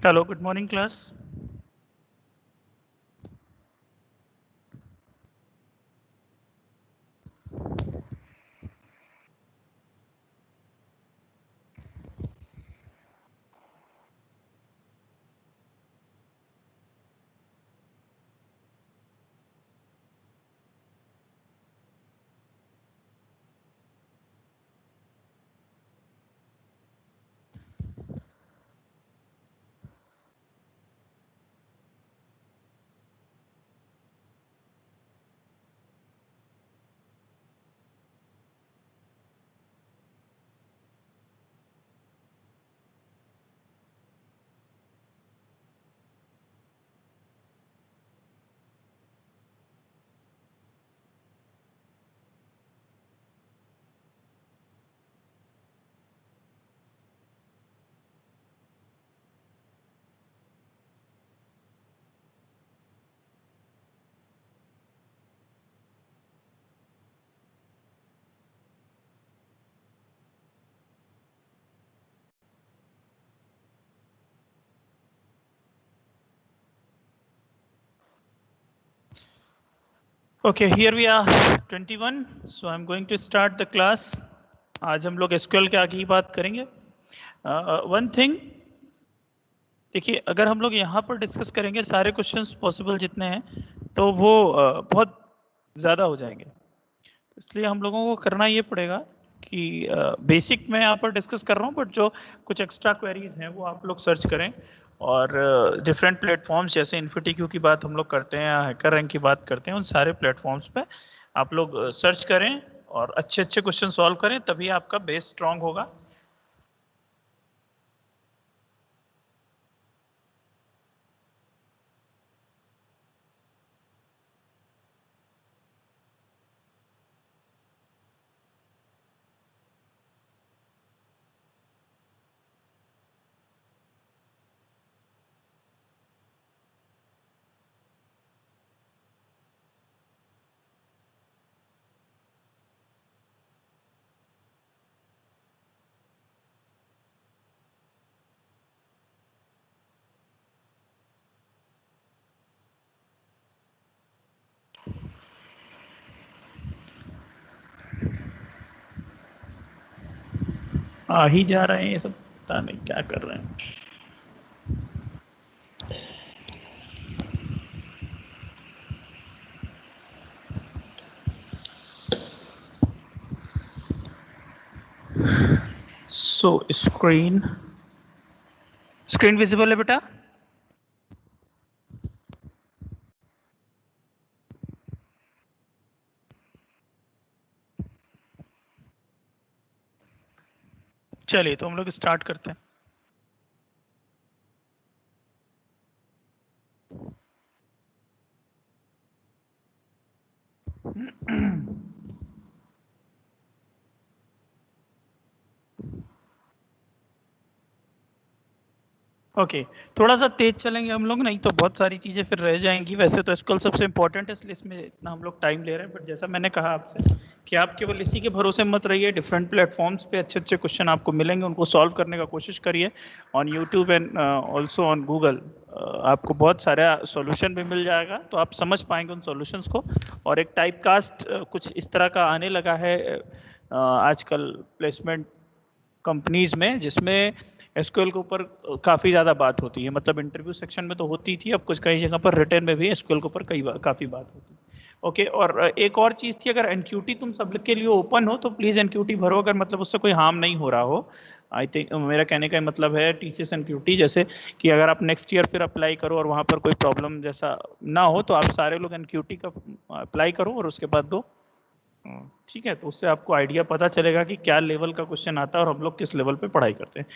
Hello, good morning, class. Okay, here we are 21. So I'm going to start the class. आज हम लोग SQL के आगे ही बात करेंगे. One thing, देखिए अगर हम लोग यहाँ पर डिस्कस करेंगे सारे क्वेश्चंस पॉसिबल जितने हैं तो वो बहुत ज़्यादा हो जाएंगे. तो इसलिए हम लोगों को करना ये पड़ेगा कि बेसिक मैं यहाँ पर डिस्कस कर रहा हूँ, बट जो कुछ एक्स्ट्रा क्वेरीज हैं वो आप लोग सर्च करें. और डिफरेंट प्लेटफॉर्म्स जैसे इन्फिटिक्यू की बात हम लोग करते हैं या हैकर रैंक की बात करते हैं, उन सारे प्लेटफॉर्म्स पे आप लोग सर्च करें और अच्छे अच्छे क्वेश्चन सॉल्व करें, तभी आपका बेस स्ट्रांग होगा. आ ही जा रहे हैं ये सब, पता नहीं क्या कर रहे हैं. सो स्क्रीन विजिबल है बेटा? चलिए तो हम लोग स्टार्ट करते हैं. ओके, थोड़ा सा तेज चलेंगे हम लोग, नहीं तो बहुत सारी चीज़ें फिर रह जाएंगी. वैसे तो SQL सबसे इंपॉर्टेंट है, इसलिए इसमें इतना हम लोग टाइम ले रहे हैं. बट जैसा मैंने कहा आपसे कि आप केवल इसी के भरोसे मत रहिए. डिफरेंट प्लेटफॉर्म्स पे अच्छे अच्छे क्वेश्चन आपको मिलेंगे, उनको सॉल्व करने का कोशिश करिए. On YouTube and also on Google आपको बहुत सारा सॉल्यूशन भी मिल जाएगा, तो आप समझ पाएंगे उन सॉल्यूशंस को. और एक टाइप कास्ट कुछ इस तरह का आने लगा है आजकल प्लेसमेंट कंपनीज में, जिसमें SQL के ऊपर काफ़ी ज़्यादा बात होती है. मतलब इंटरव्यू सेक्शन में तो होती थी, अब कुछ कई जगह पर रिटर्न में भी SQL के ऊपर काफ़ी बात होती है. ओके, और एक और चीज़ थी, अगर NQT तुम सब के लिए ओपन हो तो प्लीज़ NQT भरो, अगर मतलब उससे कोई हार्म नहीं हो रहा हो. आई थिंक मेरा कहने का मतलब है TCS NQT, जैसे कि अगर आप नेक्स्ट ईयर फिर अप्लाई करो और वहाँ पर कोई प्रॉब्लम जैसा ना हो, तो आप सारे लोग NQT का अप्लाई करो और उसके बाद दो. ठीक है, तो उससे आपको आइडिया पता चलेगा कि क्या लेवल का क्वेश्चन आता है और हम लोग किस लेवल पे पढ़ाई करते हैं.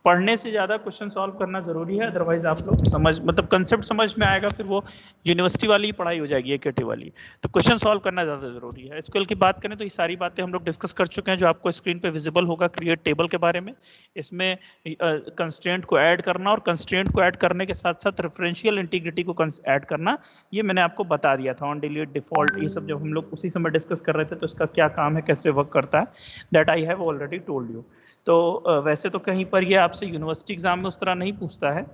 पढ़ने से ज़्यादा क्वेश्चन सॉल्व करना जरूरी है, अदरवाइज आप लोग समझ मतलब कंसेप्ट समझ में आएगा, फिर वो यूनिवर्सिटी वाली पढ़ाई हो जाएगी, AKT वाली. तो क्वेश्चन सॉल्व करना ज़्यादा जरूरी है. SQL की बात करें तो ये सारी बातें हम लोग डिस्कस कर चुके हैं, जो आपको स्क्रीन पे विजिबल होगा. क्रिएट टेबल के बारे में, इसमें कंस्ट्रेंट को ऐड करना और कंस्ट्रेंट को ऐड करने के साथ साथ रेफरेंशियल इंटीग्रिटी को ऐड करना, ये मैंने आपको बता दिया था. ऑन डिलीट, डिफॉल्ट, ये सब जब हम लोग उसी समय डिस्कस कर रहे थे, तो इसका क्या काम है, कैसे वर्क करता है, that I have already told you. तो वैसे तो कहीं पर ये आपसे यूनिवर्सिटी एग्जाम में उस तरह नहीं पूछता है,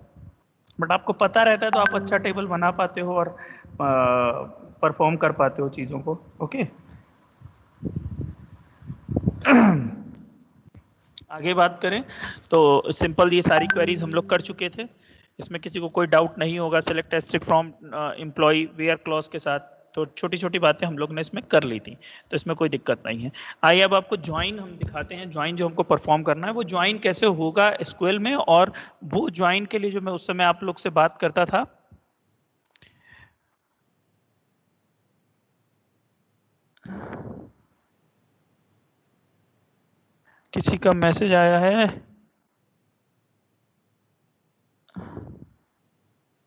बट आपको पता रहता है तो आप अच्छा टेबल बना पाते हो और परफॉर्म कर पाते हो चीज़ों को। ओके, आगे बात करें तो सिंपल ये सारी क्वेरीज हम लोग कर चुके थे, इसमें किसी को कोई डाउट नहीं होगा। Select asterisk from employee where clause के साथ तो छोटी छोटी बातें हम लोग ने इसमें कर ली थी, तो इसमें कोई दिक्कत नहीं है। आइए अब आपको ज्वाइन हम दिखाते हैं। ज्वाइन जो हमको परफॉर्म करना है वो ज्वाइन कैसे होगा एसक्यूएल में, और वो ज्वाइन के लिए जो मैं उस समय आप लोग से बात करता था, किसी का मैसेज आया है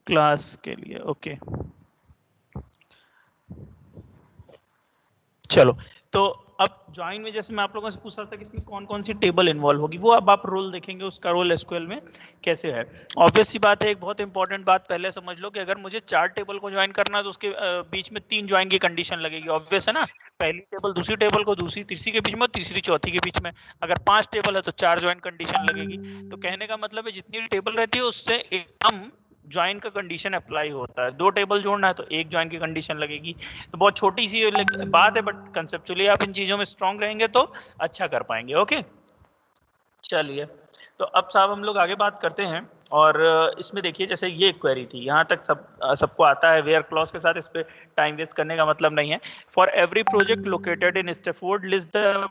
क्लास के लिए। ओके, चलो। तो अब ज्वाइन में जैसे मैं आप लोगों से पूछ रहा था कि इसमें कौन कौन सी टेबल इन्वॉल्व होगी, वो अब आप रोल देखेंगे उसका रोल एसक्यूएल में कैसे है। ऑब्वियस सी बात है, एक बहुत इंपॉर्टेंट बात पहले समझ लो कि अगर मुझे 4 टेबल को ज्वाइन करना है तो उसके बीच में 3 ज्वाइन की कंडीशन लगेगी। ऑब्वियस है ना, पहली टेबल दूसरी टेबल को, दूसरी तीसरी के बीच में, तीसरी चौथी के बीच में। अगर 5 टेबल है तो 4 ज्वाइन कंडीशन लगेगी। तो कहने का मतलब है जितनी टेबल रहती है उससे एक कम ज्वाइन का कंडीशन अप्लाई होता है। 2 टेबल जोड़ना है तो 1 ज्वाइन की कंडीशन लगेगी। तो बहुत छोटी सी बात है, बट कंसेप्चुअली आप इन चीजों में स्ट्रांग रहेंगे तो अच्छा कर पाएंगे। ओके, चलिए। तो अब साहब हम लोग आगे बात करते हैं, और इसमें देखिए जैसे ये क्वेरी थी, यहाँ तक सबको आता है वेयर क्लॉज के साथ, इस पे टाइम वेस्ट करने का मतलब नहीं है। For every project located in Stafford list the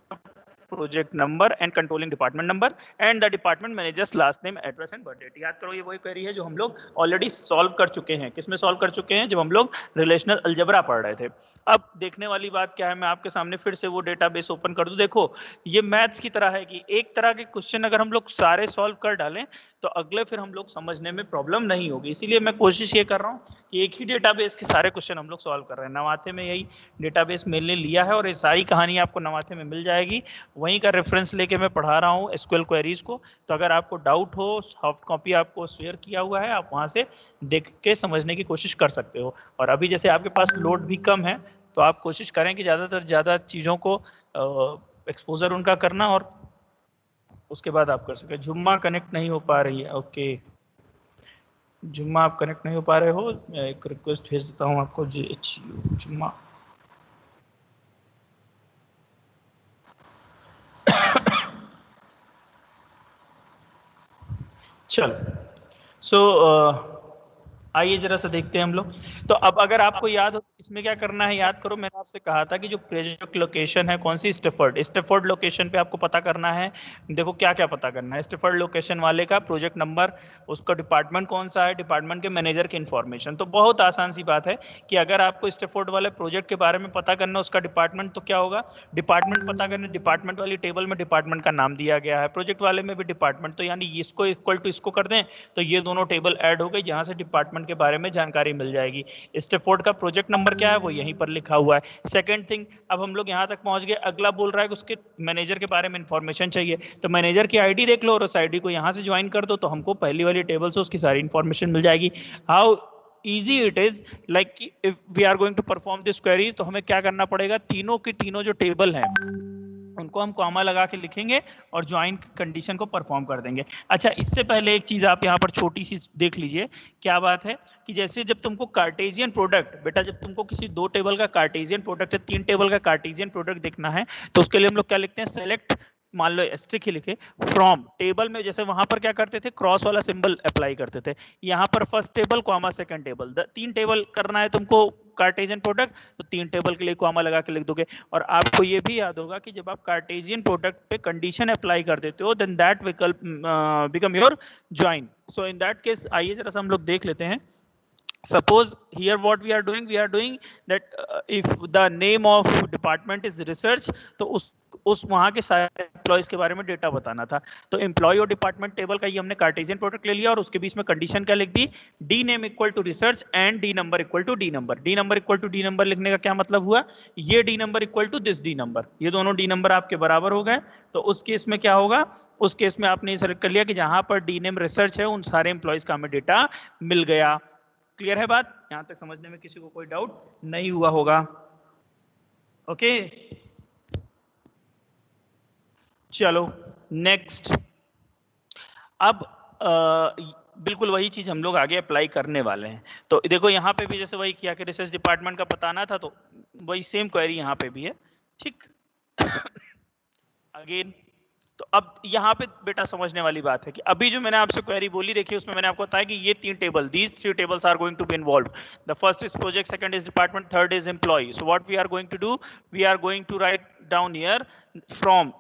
project number and controlling department number and the department managers last name address and birth date. याद करो ये वही क्वेरी है जो हम लोग ऑलरेडी सॉल्व कर चुके हैं। किसमें सॉल्व कर चुके हैं? जब हम लोग रिलेशनल अलजेब्रा पढ़ रहे थे। अब देखने वाली बात क्या है, मैं आपके सामने फिर से वो डेटाबेस ओपन कर दूं। देखो ये मैथ्स की तरह है कि एक तरह के क्वेश्चन अगर हम लोग सारे सॉल्व कर डालें तो अगले फिर हम लोग समझने में प्रॉब्लम नहीं होगी। इसीलिए मैं कोशिश ये कर रहा हूँ कि एक ही डेटाबेस के सारे क्वेश्चन हम लोग सॉल्व कर रहे हैं। नवाथे में यही डेटाबेस मैंने लिया है और ये सारी कहानी आपको नवाथे में मिल जाएगी। वहीं का रेफरेंस लेके मैं पढ़ा रहा हूँ एसक्यूएल क्वेरीज को। तो अगर आपको डाउट हो, सॉफ्ट कॉपी आपको शेयर किया हुआ है, आप वहां से देख के समझने की कोशिश कर सकते हो। और अभी जैसे आपके पास लोड भी कम है तो आप कोशिश करें कि ज़्यादातर ज़्यादा चीज़ों को एक्सपोजर उनका करना, और उसके बाद आप कर सकें। जुम्मा कनेक्ट नहीं हो पा रही है। ओके, जुम्मा आप कनेक्ट नहीं हो पा रहे हो, मैं एक रिक्वेस्ट भेज देता हूँ आपको। JHU जुम्मा। चलो, सो आइए जरा सा देखते हैं हम लोग। तो अब अगर आपको याद हो इसमें क्या करना है, याद करो मैंने आपसे कहा था कि जो प्रोजेक्ट लोकेशन है कौन सी, स्टेफर्ड। स्टेफर्ड लोकेशन पे आपको पता करना है। देखो क्या क्या पता करना है। स्टेफर्ड लोकेशन वाले का प्रोजेक्ट नंबर, उसका डिपार्टमेंट कौन सा है, डिपार्टमेंट के मैनेजर की इंफॉर्मेशन। तो बहुत आसान सी बात है कि अगर आपको स्टेफर्ड वाले प्रोजेक्ट के बारे में पता करना, उसका डिपार्टमेंट, तो क्या होगा, डिपार्टमेंट पता करना। डिपार्टमेंट वाली टेबल में डिपार्टमेंट का नाम दिया गया है, प्रोजेक्ट वाले में भी डिपार्टमेंट, तो यानी इसको इक्वल टू इसको कर दें तो ये दोनों टेबल ऐड हो गई, जहां से डिपार्टमेंट के बारे में जानकारी मिल जाएगी। स्टेफोर्ड का प्रोजेक्ट नंबर क्या है वो यहीं पर लिखा हुआ है। सेकंड थिंग, अब हम लोग यहां तक पहुंच गए। अगला बोल रहा है कि उसके मैनेजर के बारे में इंफॉर्मेशन चाहिए, तो मैनेजर की आईडी देख लो और उस आईडी को यहां से ज्वाइन कर दो, तो हमको पहली वाली टेबल से उसकी सारी इंफॉर्मेशन मिल जाएगी। How easy it is, like if we are going to perform this query, तो हमें क्या करना पड़ेगा, तीनों की तीनों जो टेबल हैं उनको हम कॉमा लगा के लिखेंगे और ज्वाइन कंडीशन को परफॉर्म कर देंगे। अच्छा, इससे पहले एक चीज आप यहाँ पर छोटी सी देख लीजिए। क्या बात है कि जैसे जब तुमको कार्टेजियन प्रोडक्ट, बेटा जब तुमको किसी 2 टेबल का कार्टेजियन प्रोडक्ट है, 3 टेबल का कार्टेजियन प्रोडक्ट देखना है, तो उसके लिए हम लोग क्या लिखते हैं, सेलेक्ट, मान लो एस्ट्रिक ही लिखे, फ्रॉम टेबल में। जैसे वहां पर क्या करते थे, क्रॉस वाला सिंबल अप्लाई करते थे। यहाँ पर first table comma second table, 3 table करना है तुमको कार्टेजियन प्रोडक्ट, तो 3 टेबल के लिए कॉमा लगा के लिख दोगे। और आपको ये भी याद होगा कि जब आप कार्टेजियन प्रोडक्ट पे कंडीशन अप्लाई कर देते हो, देन दैट विकल्प become your join. So in that case आइए जरा सा हम लोग देख लेते हैं। suppose here what we are doing that if the name of department is research, तो उस वहां के सारे एम्प्लॉयज के बारे में डेटा बताना था। तो एम्प्लॉय और डिपार्टमेंट टेबल का ये हमने कार्टेजियन प्रोडक्ट ले लिया और उसके बीच में कंडीशन क्या लिख दी, D name equal to research and D number equal to D number. D number equal to D number लिखने का क्या मतलब हुआ, ये D number equal to this D number, ये दोनों डी नंबर आपके बराबर हो गए। तो उस केस में क्या होगा, उस केस में आपने सेलेक्ट कर लिया कि जहां पर डी नेम रिसर्च है उन सारे एम्प्लॉयज का हमें डेटा मिल गया। क्लियर है बात, यहां तक समझने में किसी को कोई डाउट नहीं हुआ होगा। ओके, चलो नेक्स्ट। अब बिल्कुल वही चीज हम लोग आगे अप्लाई करने वाले हैं। तो देखो यहाँ पे भी जैसे वही किया कि रिसर्च डिपार्टमेंट का बताना था, तो वही सेम क्वेरी यहाँ पे भी है, ठीक। अगेन, तो अब यहाँ पे बेटा समझने वाली बात है कि अभी जो मैंने आपसे क्वेरी बोली, देखिए उसमें मैंने आपको बताया कि ये 3 table, these 3 tables are going to be involved. The first is project, second is department, third is employee. So what we are going to do, we are going to write down here from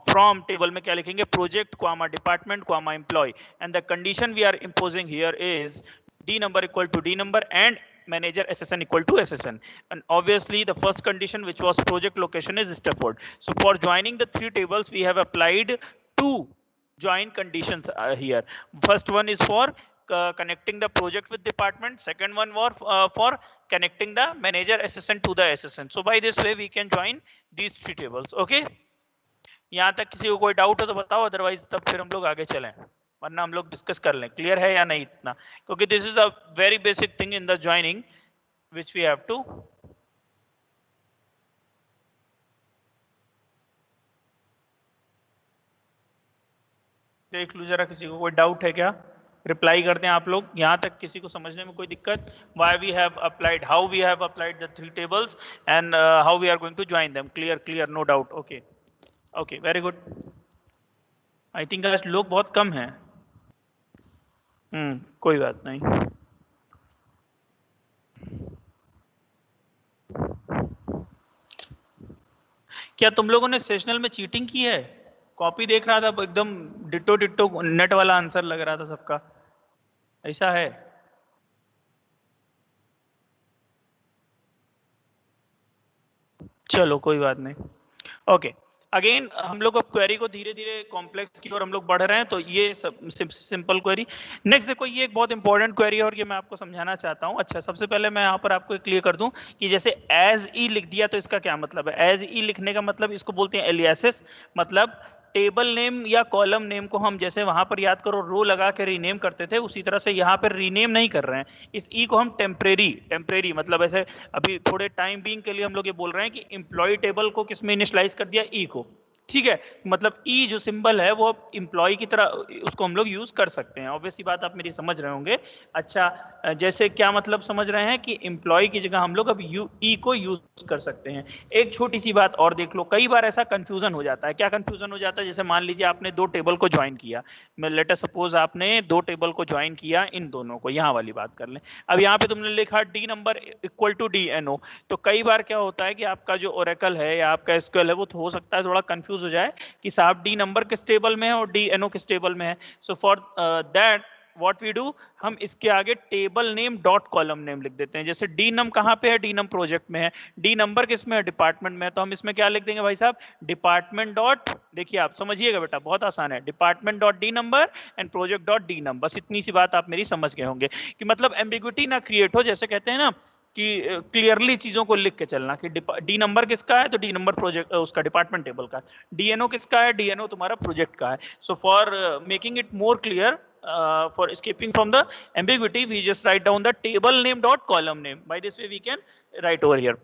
table में क्या लिखेंगे, project, department, employee, and the condition we are imposing here is D number equal to D number and manager SSN equal to SSN. And obviously the first condition, which was project location, is Stafford. So for joining the 3 tables, we have applied 2 join conditions here. First one is for connecting the project with department, second one for connecting the manager SSN to the SSN. So by this way we can join these 3 tables. Okay, यहाँ तक किसी को कोई doubt हो तो बताओ, otherwise तब फिर हम लोग आगे चलें, वरना हम लोग डिस्कस कर लें। क्लियर है या नहीं इतना, क्योंकि this is a very basic thing in the joining which we have to. देख लो जरा, किसी को कोई डाउट है क्या, रिप्लाई कर दें आप लोग। यहाँ तक किसी को समझने में कोई दिक्कत, why we have applied, how we have applied the 3 tables and how we are going to join them. Clear clear, no doubt. Okay okay, very good. I think आज लोग बहुत कम हैं। कोई बात नहीं। क्या तुम लोगों ने सेशनल में चीटिंग की है? कॉपी देख रहा था, एकदम डिट्टो डिट्टो नेट वाला आंसर लग रहा था सबका, ऐसा है? चलो कोई बात नहीं। ओके, अगेन हम लोग अब क्वेरी को धीरे धीरे कॉम्प्लेक्स की ओर हम लोग बढ़ रहे हैं, तो ये सिंपल क्वेरी। नेक्स्ट देखो, ये एक बहुत इंपॉर्टेंट क्वेरी है और ये मैं आपको समझाना चाहता हूँ। अच्छा, सबसे पहले मैं यहाँ पर आपको क्लियर कर दूं कि जैसे एज ई लिख दिया तो इसका क्या मतलब है। एज ई लिखने का मतलब इसको बोलते हैं एलियासिस, मतलब टेबल नेम या कॉलम नेम को हम जैसे वहां पर याद करो रो लगा के रीनेम करते थे, उसी तरह से यहाँ पर रीनेम नहीं कर रहे हैं। इस ई को हम टेम्परेरी मतलब ऐसे अभी थोड़े टाइम बीइंग के लिए हम लोग ये बोल रहे हैं कि एम्प्लॉय टेबल को किसमें इनिशियलाइज कर दिया, ई को, ठीक है। मतलब ई जो सिंबल है वो एम्प्लॉय की तरह उसको हम लोग यूज कर सकते हैं। ऑब्वियसली बात आप मेरी समझ रहे होंगे। अच्छा, जैसे क्या मतलब समझ रहे हैं कि एम्प्लॉय की जगह हम लोग अब ई को यूज कर सकते हैं। एक छोटी सी बात और देख लो, कई बार ऐसा कंफ्यूजन हो जाता है। क्या कंफ्यूजन हो जाता है? जैसे मान लीजिए आपने 2 टेबल को ज्वाइन किया, लेट अस सपोज आपने 2 टेबल को ज्वाइन किया, इन दोनों को, यहाँ वाली बात कर लें। अब यहाँ पे तुमने लिखा D number equal to D N O, तो कई बार क्या होता है कि आपका जो ओरेकल है या आपका एसक्यूएल है वो हो सकता है थोड़ा कंफ्यूज हो जाए कि साहब डी नंबर किस टेबल में है और डी एनओ किस टेबल में है। So for that what we do, हम इसके आगे table name dot column name लिख देते हैं। जैसे डी नम कहाँ पे है, डी नम प्रोजेक्ट में है, डी नंबर किस में है, डिपार्टमेंट में है, तो हम इसमें क्या लिख देंगे भाई साहब, डिपार्टमेंट डॉट, देखिए आप समझिएगा बेटा, बहुत आसान है, department dot D number and project dot D number. बस इतनी सी बात आप मेरी समझ गए होंगे कि मतलब एम्बिग्विटी ना क्रिएट हो। जैसे कहते हैं ना कि क्लियरली चीजों को लिख के चलना कि डी नंबर किसका है तो डी नंबर प्रोजेक्ट उसका डिपार्टमेंट टेबल का, डीएनओ किसका है, डीएनओ तुम्हारा प्रोजेक्ट का है। So for making it more clear, for escaping from the ambiguity, we just write down the table name dot column name. By this way we can write over here.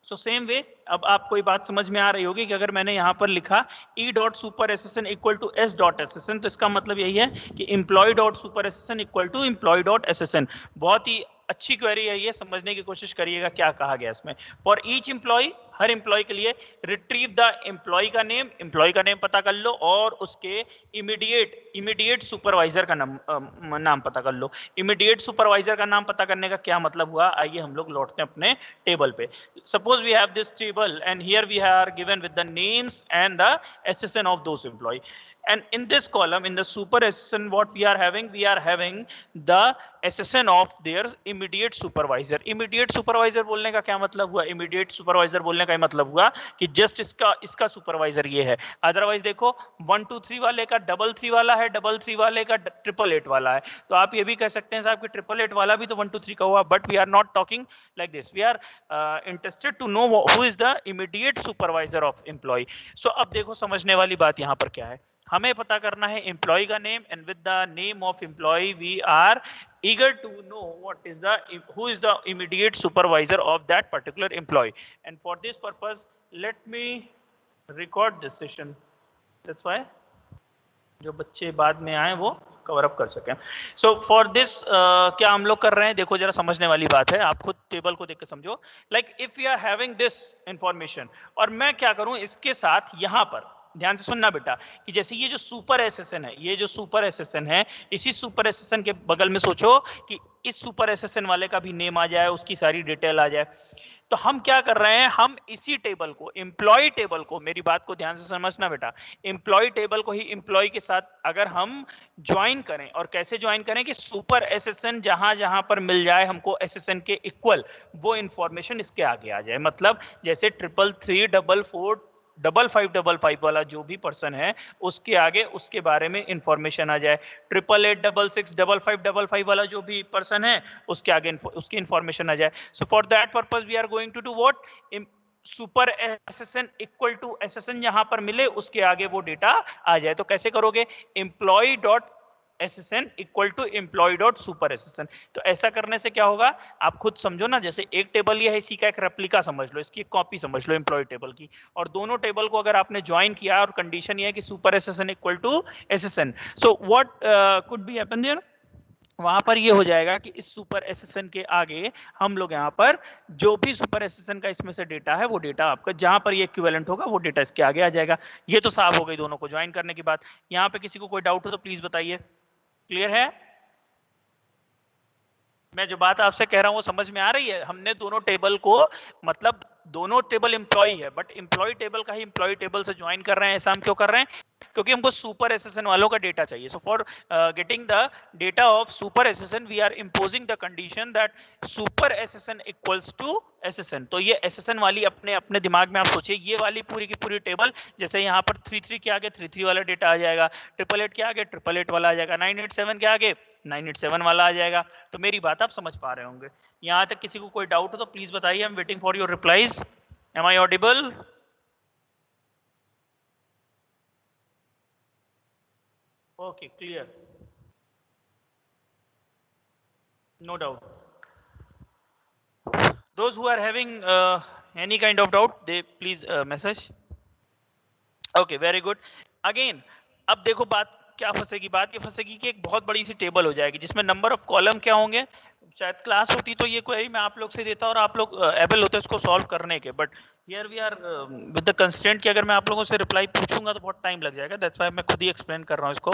So same way, अब आपको ये बात समझ में आ रही होगी कि अगर मैंने यहाँ पर लिखा e dot super SSN equal to s dot SSN, तो इसका मतलब यही है कि employee dot super SSN equal to employee dot SSN. बहुत ही अच्छी क्वेरी है ये, समझने की कोशिश करिएगा क्या कहा गया इसमें। फॉर ईच एम्प्लॉय, हर एम्प्लॉय के लिए रिट्रीव द एम्प्लॉय का नेम पता कर लो और उसके इमीडिएट सुपरवाइजर का नाम पता कर लो। इमीडिएट सुपरवाइजर का नाम पता करने का क्या मतलब हुआ, आइए हम लोग लौटते हैं अपने टेबल पे। Suppose we have this table and here we are given with the names and the SSN of those employee, and in this column in the super SSN what we are having the SSN of their immediate supervisor। immediate supervisor बोलने का क्या मतलब हुआ, immediate supervisor बोलने का मतलब हुआ कि just इसका supervisor ये है। अदरवाइज देखो 1 2 3 वाले का 3 वाला है, 3 वाले का 888 वाला है, तो आप ये भी कह सकते हैं साहब कि 888 वाला भी तो 1 2 3 का हुआ, but we are not talking like this, we are interested to know who is the immediate supervisor of employ. So अब देखो समझने वाली बात यहाँ पर क्या है, हमें पता करना है एम्प्लॉय का name, and with the name of employee we are eager to know who is the immediate supervisor of that particular employee, and for this purpose let me record this session, that's why जो बच्चे बाद में आए वो cover up कर सकें। So for this क्या हम लोग कर रहे हैं, देखो जरा समझने वाली बात है, आप खुद टेबल को देख के समझो। Like if you are having this information, और मैं क्या करूं इसके साथ यहां पर, ध्यान से सुनना बेटा, कि जैसे ये जो सुपर एसएसएन है, ये जो सुपर एसएसएन है, इसी सुपर एसएसएन के बगल में सोचो कि इस सुपर एसएसएन वाले का भी नेम आ जाए, उसकी सारी डिटेल आ जाए। तो हम क्या कर रहे हैं, हम इसी टेबल को, एम्प्लॉय टेबल को, मेरी बात को ध्यान से समझना बेटा, एम्प्लॉय टेबल को ही एम्प्लॉय के साथ अगर हम ज्वाइन करें, और कैसे ज्वाइन करें कि सुपर एसएसएन जहां जहां पर मिल जाए हमको एसएसएन के इक्वल, वो इंफॉर्मेशन इसके आगे आ जाए। मतलब जैसे 333445555 वाला जो भी पर्सन है, उसके आगे उसके बारे में इंफॉर्मेशन आ जाए। 8886655555 वाला जो भी पर्सन है, उसके आगे उसकी इंफॉर्मेशन आ जाए। So for that purpose we are going to do what, super SSN equal to SSN जहां पर मिले उसके आगे वो डेटा आ जाए। तो कैसे करोगे, employee dot SSN equal to employee dot super SSN. तो ऐसा करने से क्या होगा, आप खुद समझो ना, जैसे एक टेबल ये है, इसी का एक रेप्लिका समझ लो, इसकी एक कॉपी समझ लो एम्प्लॉय टेबल की, और दोनों टेबल को अगर आपने ज्वाइन किया और कंडीशन ये है कि super SSN equal to SSN, so what could be happen there, वहां पर ये हो जाएगा कि इस सुपर एसएसएन के आगे हम लोग यहाँ पर जो भी सुपर एसएसएन का इसमें से डेटा है, वो डेटा आपका जहां पर ये इक्विवेलेंट होगा वो डेटा इसके आगे आ जाएगा। ये तो साफ हो गई दोनों को ज्वाइन करने की बात। यहाँ पे किसी को कोई डाउट हो तो प्लीज बताइए, क्लियर है? मैं जो बात आपसे कह रहा हूं वो समझ में आ रही है? हमने दोनों टेबल को, मतलब दोनों टेबल एम्प्लॉय है, बट एम्प्लॉय टेबल का ही एम्प्लॉय टेबल से ज्वाइन कर रहे हैं। ऐसा हम क्यों कर रहे हैं, क्योंकि हमको सुपर एसएसएन वालों का डेटा चाहिए। So for getting the data of super SSN we are imposing the condition that super SSN equals to SSN. तो ये एसएसएन वाली अपने अपने दिमाग में आप सोचिए, ये वाली पूरी की पूरी टेबल, जैसे यहाँ पर 33 के आगे 33 वाला डेटा आ जाएगा, 888 के आगे 888 वाला आ जाएगा, 987 के आगे 987 वाला आ जाएगा। तो मेरी बात आप समझ पा रहे होंगे। यहाँ तक किसी को कोई डाउट हो तो प्लीज बताइए, I am waiting for your replies. Am I audible? Okay, clear. No doubt. Those who are having any kind of doubt, they please message. Okay, very good. Again, अब देखो बात क्या फंसेगी, बात ये फंसेगी कि एक बहुत बड़ी सी टेबल हो जाएगी जिसमें नंबर ऑफ कॉलम क्या होंगे। शायद क्लास होती तो ये क्वेरी मैं आप लोग से देता और आप लोग एबल होते इसको सॉल्व करने के, but here we are with the constraint कि अगर मैं आप लोगों से रिप्लाई पूछूंगा तो बहुत टाइम लग जाएगा। दैट्स व्हाई मैं खुद ही एक्सप्लेन कर रहा हूँ इसको।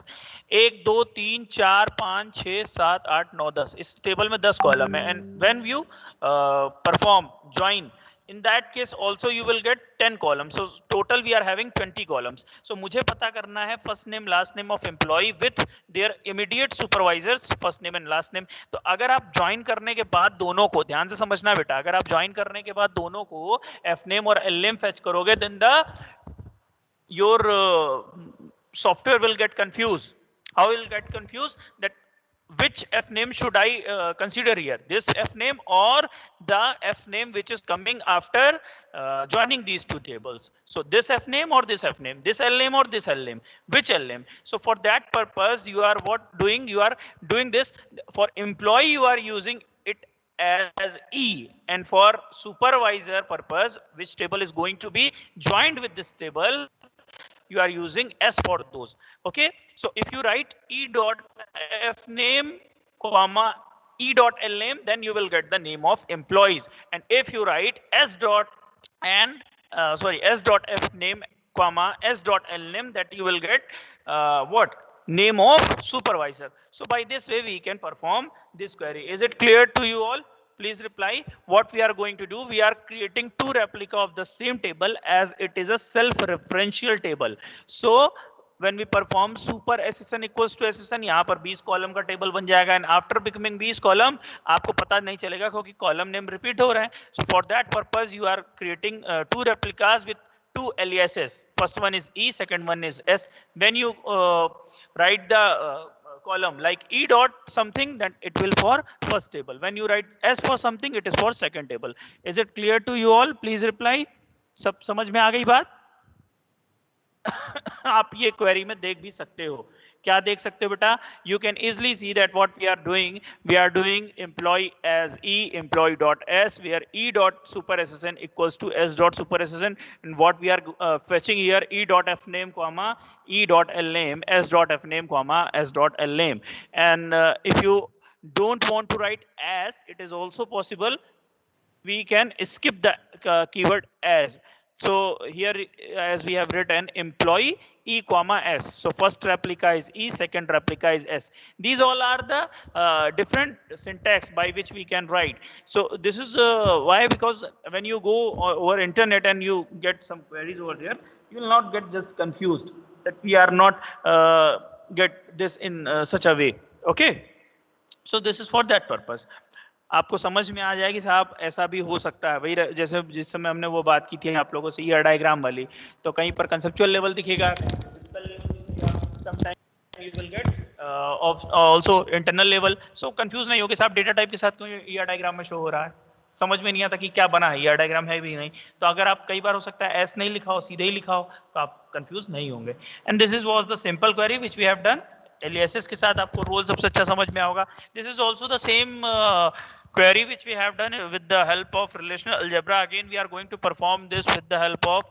1 2 3 4 5 6 7 8 9 10, इस टेबल में 10 कॉलम है, and when you perform join, in that case also you will get 10 columns, so total we are having 20 columns. So मुझे पता करना है first name last name of employee with their immediate supervisors first name and last name. तो अगर आप join करने के बाद दोनों को, ध्यान से समझना बेटा, अगर आप ज्वाइन करने के बाद दोनों को f name और l name fetch करोगे, then the your software will get confused. How will get confused? That which f name should I consider here, this f name or the f name which is coming after joining these two tables? So this f name or this f name, this l name or this l name, which l name? So for that purpose you are what doing, you are doing this. For employee you are using it as E, and for supervisor purpose, which table is going to be joined with this table, you are using S for those. Okay, so if you write E dot F name comma E dot L name, then you will get the name of employees. And if you write S dot and S dot F name comma S dot L name, that you will get what? Name of supervisor. So by this way we can perform this query. Is it clear to you all? Please reply. What we are going to do, we are creating two replica of the same table as it is a self-referential table. So when we perform super SSN equals to SSN, यहाँ पर 20 column का table बन जाएगा, and after becoming 20 column आपको पता नहीं चलेगा क्योंकि कॉलम नेम रिपीट हो रहा है. So for that purpose you are creating two replicas with two aliases. First one is E, second one is S. When you write the column like E dot something, then it will for first table. When you write S for something, it is for second table. Is it clear to you all? Please reply. सब समझ में आ गई बात? आप ये query में देख भी सकते हो क्या देख सकते हो बेटा? You can easily see that what we are doing employee as e employee dot s, where e dot super SSN equals to s dot super SSN, and what we are fetching here e dot f name comma e dot l name, s dot f name comma s dot l name. And if you don't want to write as, it is also possible. We can skip the keyword as. So here, as we have written employee e comma s, so first replica is e, second replica is s. These all are the different syntax by which we can write. So this is why, because when you go over internet and you get some queries over there, you will not get just confused that we are not get this in such a way. Okay, so this is for that purpose. आपको समझ में आ जाएगी साहब, ऐसा भी हो सकता है। वही जैसे जिस समय हमने वो बात की थी आप लोगों से ईआर डायग्राम वाली, तो कहीं पर कंसेप्चुअल लेवल दिखेगा, sometime you will gate also internal level. So confuse नहीं होगे साहब, डेटा टाइप के साथ क्यों ईआर डायग्राम में शो हो रहा है, समझ में नहीं आता कि क्या बना है, ईआर डायग्राम है भी नहीं। तो अगर आप कई बार हो सकता है एस नहीं लिखा हो, सीधे ही लिखा हो, तो आप कंफ्यूज नहीं होंगे। And this is was the simple query which we have done. Aliases के साथ आपको रोल सबसे अच्छा समझ में आओगा। This is also the same query which we have done with the help of relational algebra. Again we are going to perform this with the help of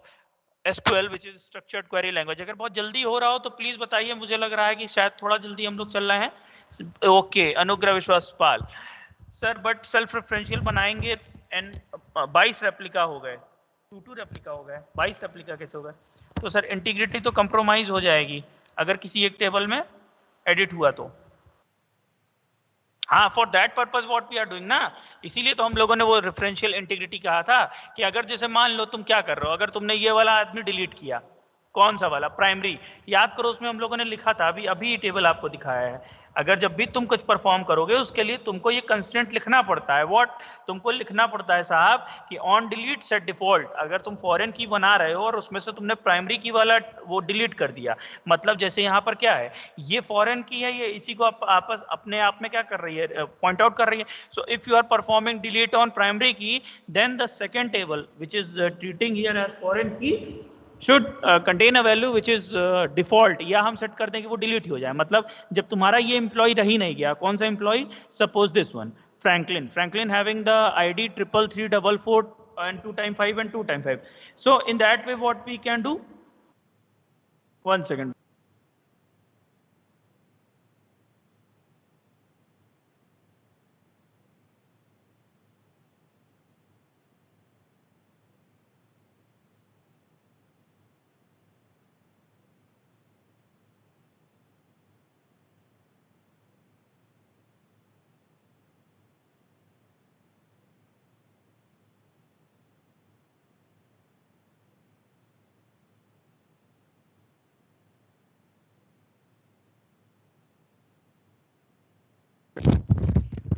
SQL, which is structured query language. अगर बहुत जल्दी हो रहा हो तो please बताइए, मुझे लग रहा है कि शायद थोड़ा जल्दी हम लोग चल रहे हैं। ओके, अनुग्रह विश्वास पाल सर, बट सेल्फ रेफरेंशियल बनाएंगे एंड 22 रेप्लिका हो गए, 2 रेप्लिका हो गए, 22 रेप्लिका कैसे हो गए? तो सर इंटीग्रिटी तो कंप्रोमाइज हो जाएगी अगर किसी एक टेबल में एडिट हुआ तो। हाँ, for that purpose what we are doing ना, इसीलिए तो हम लोगों ने वो रेफरेंशियल इंटीग्रिटी कहा था कि अगर जैसे मान लो तुम क्या कर रहे हो, अगर तुमने ये वाला आदमी डिलीट किया, कौन सा वाला? प्राइमरी, याद करो उसमें हम लोगों ने लिखा था, अभी ये टेबल आपको दिखाया है। अगर जब भी तुम कुछ परफॉर्म करोगे उसके लिए तुमको ये कंस्टेंट लिखना पड़ता है। व्हाट तुमको लिखना पड़ता है साहब कि ऑन डिलीट सेट डिफॉल्ट। अगर तुम फॉरेन की बना रहे हो और उसमें से तुमने प्राइमरी की वाला वो डिलीट कर दिया, मतलब जैसे यहाँ पर क्या है, ये फॉरेन की है, ये इसी को आपस अपने आप में क्या कर रही है, पॉइंट आउट कर रही है। So if you are performing delete on primary key, then the second table which is treating here as foreign key should contain a value which is default, या हम सेट कर दें कि वो डिलीट हो जाए। मतलब जब तुम्हारा ये एम्प्लॉय रही नहीं गया, कौन सा employee? Suppose this one Franklin having the ID 33344 and 2 times 5 and 2 times 5. So in that way what we can do, 1 second,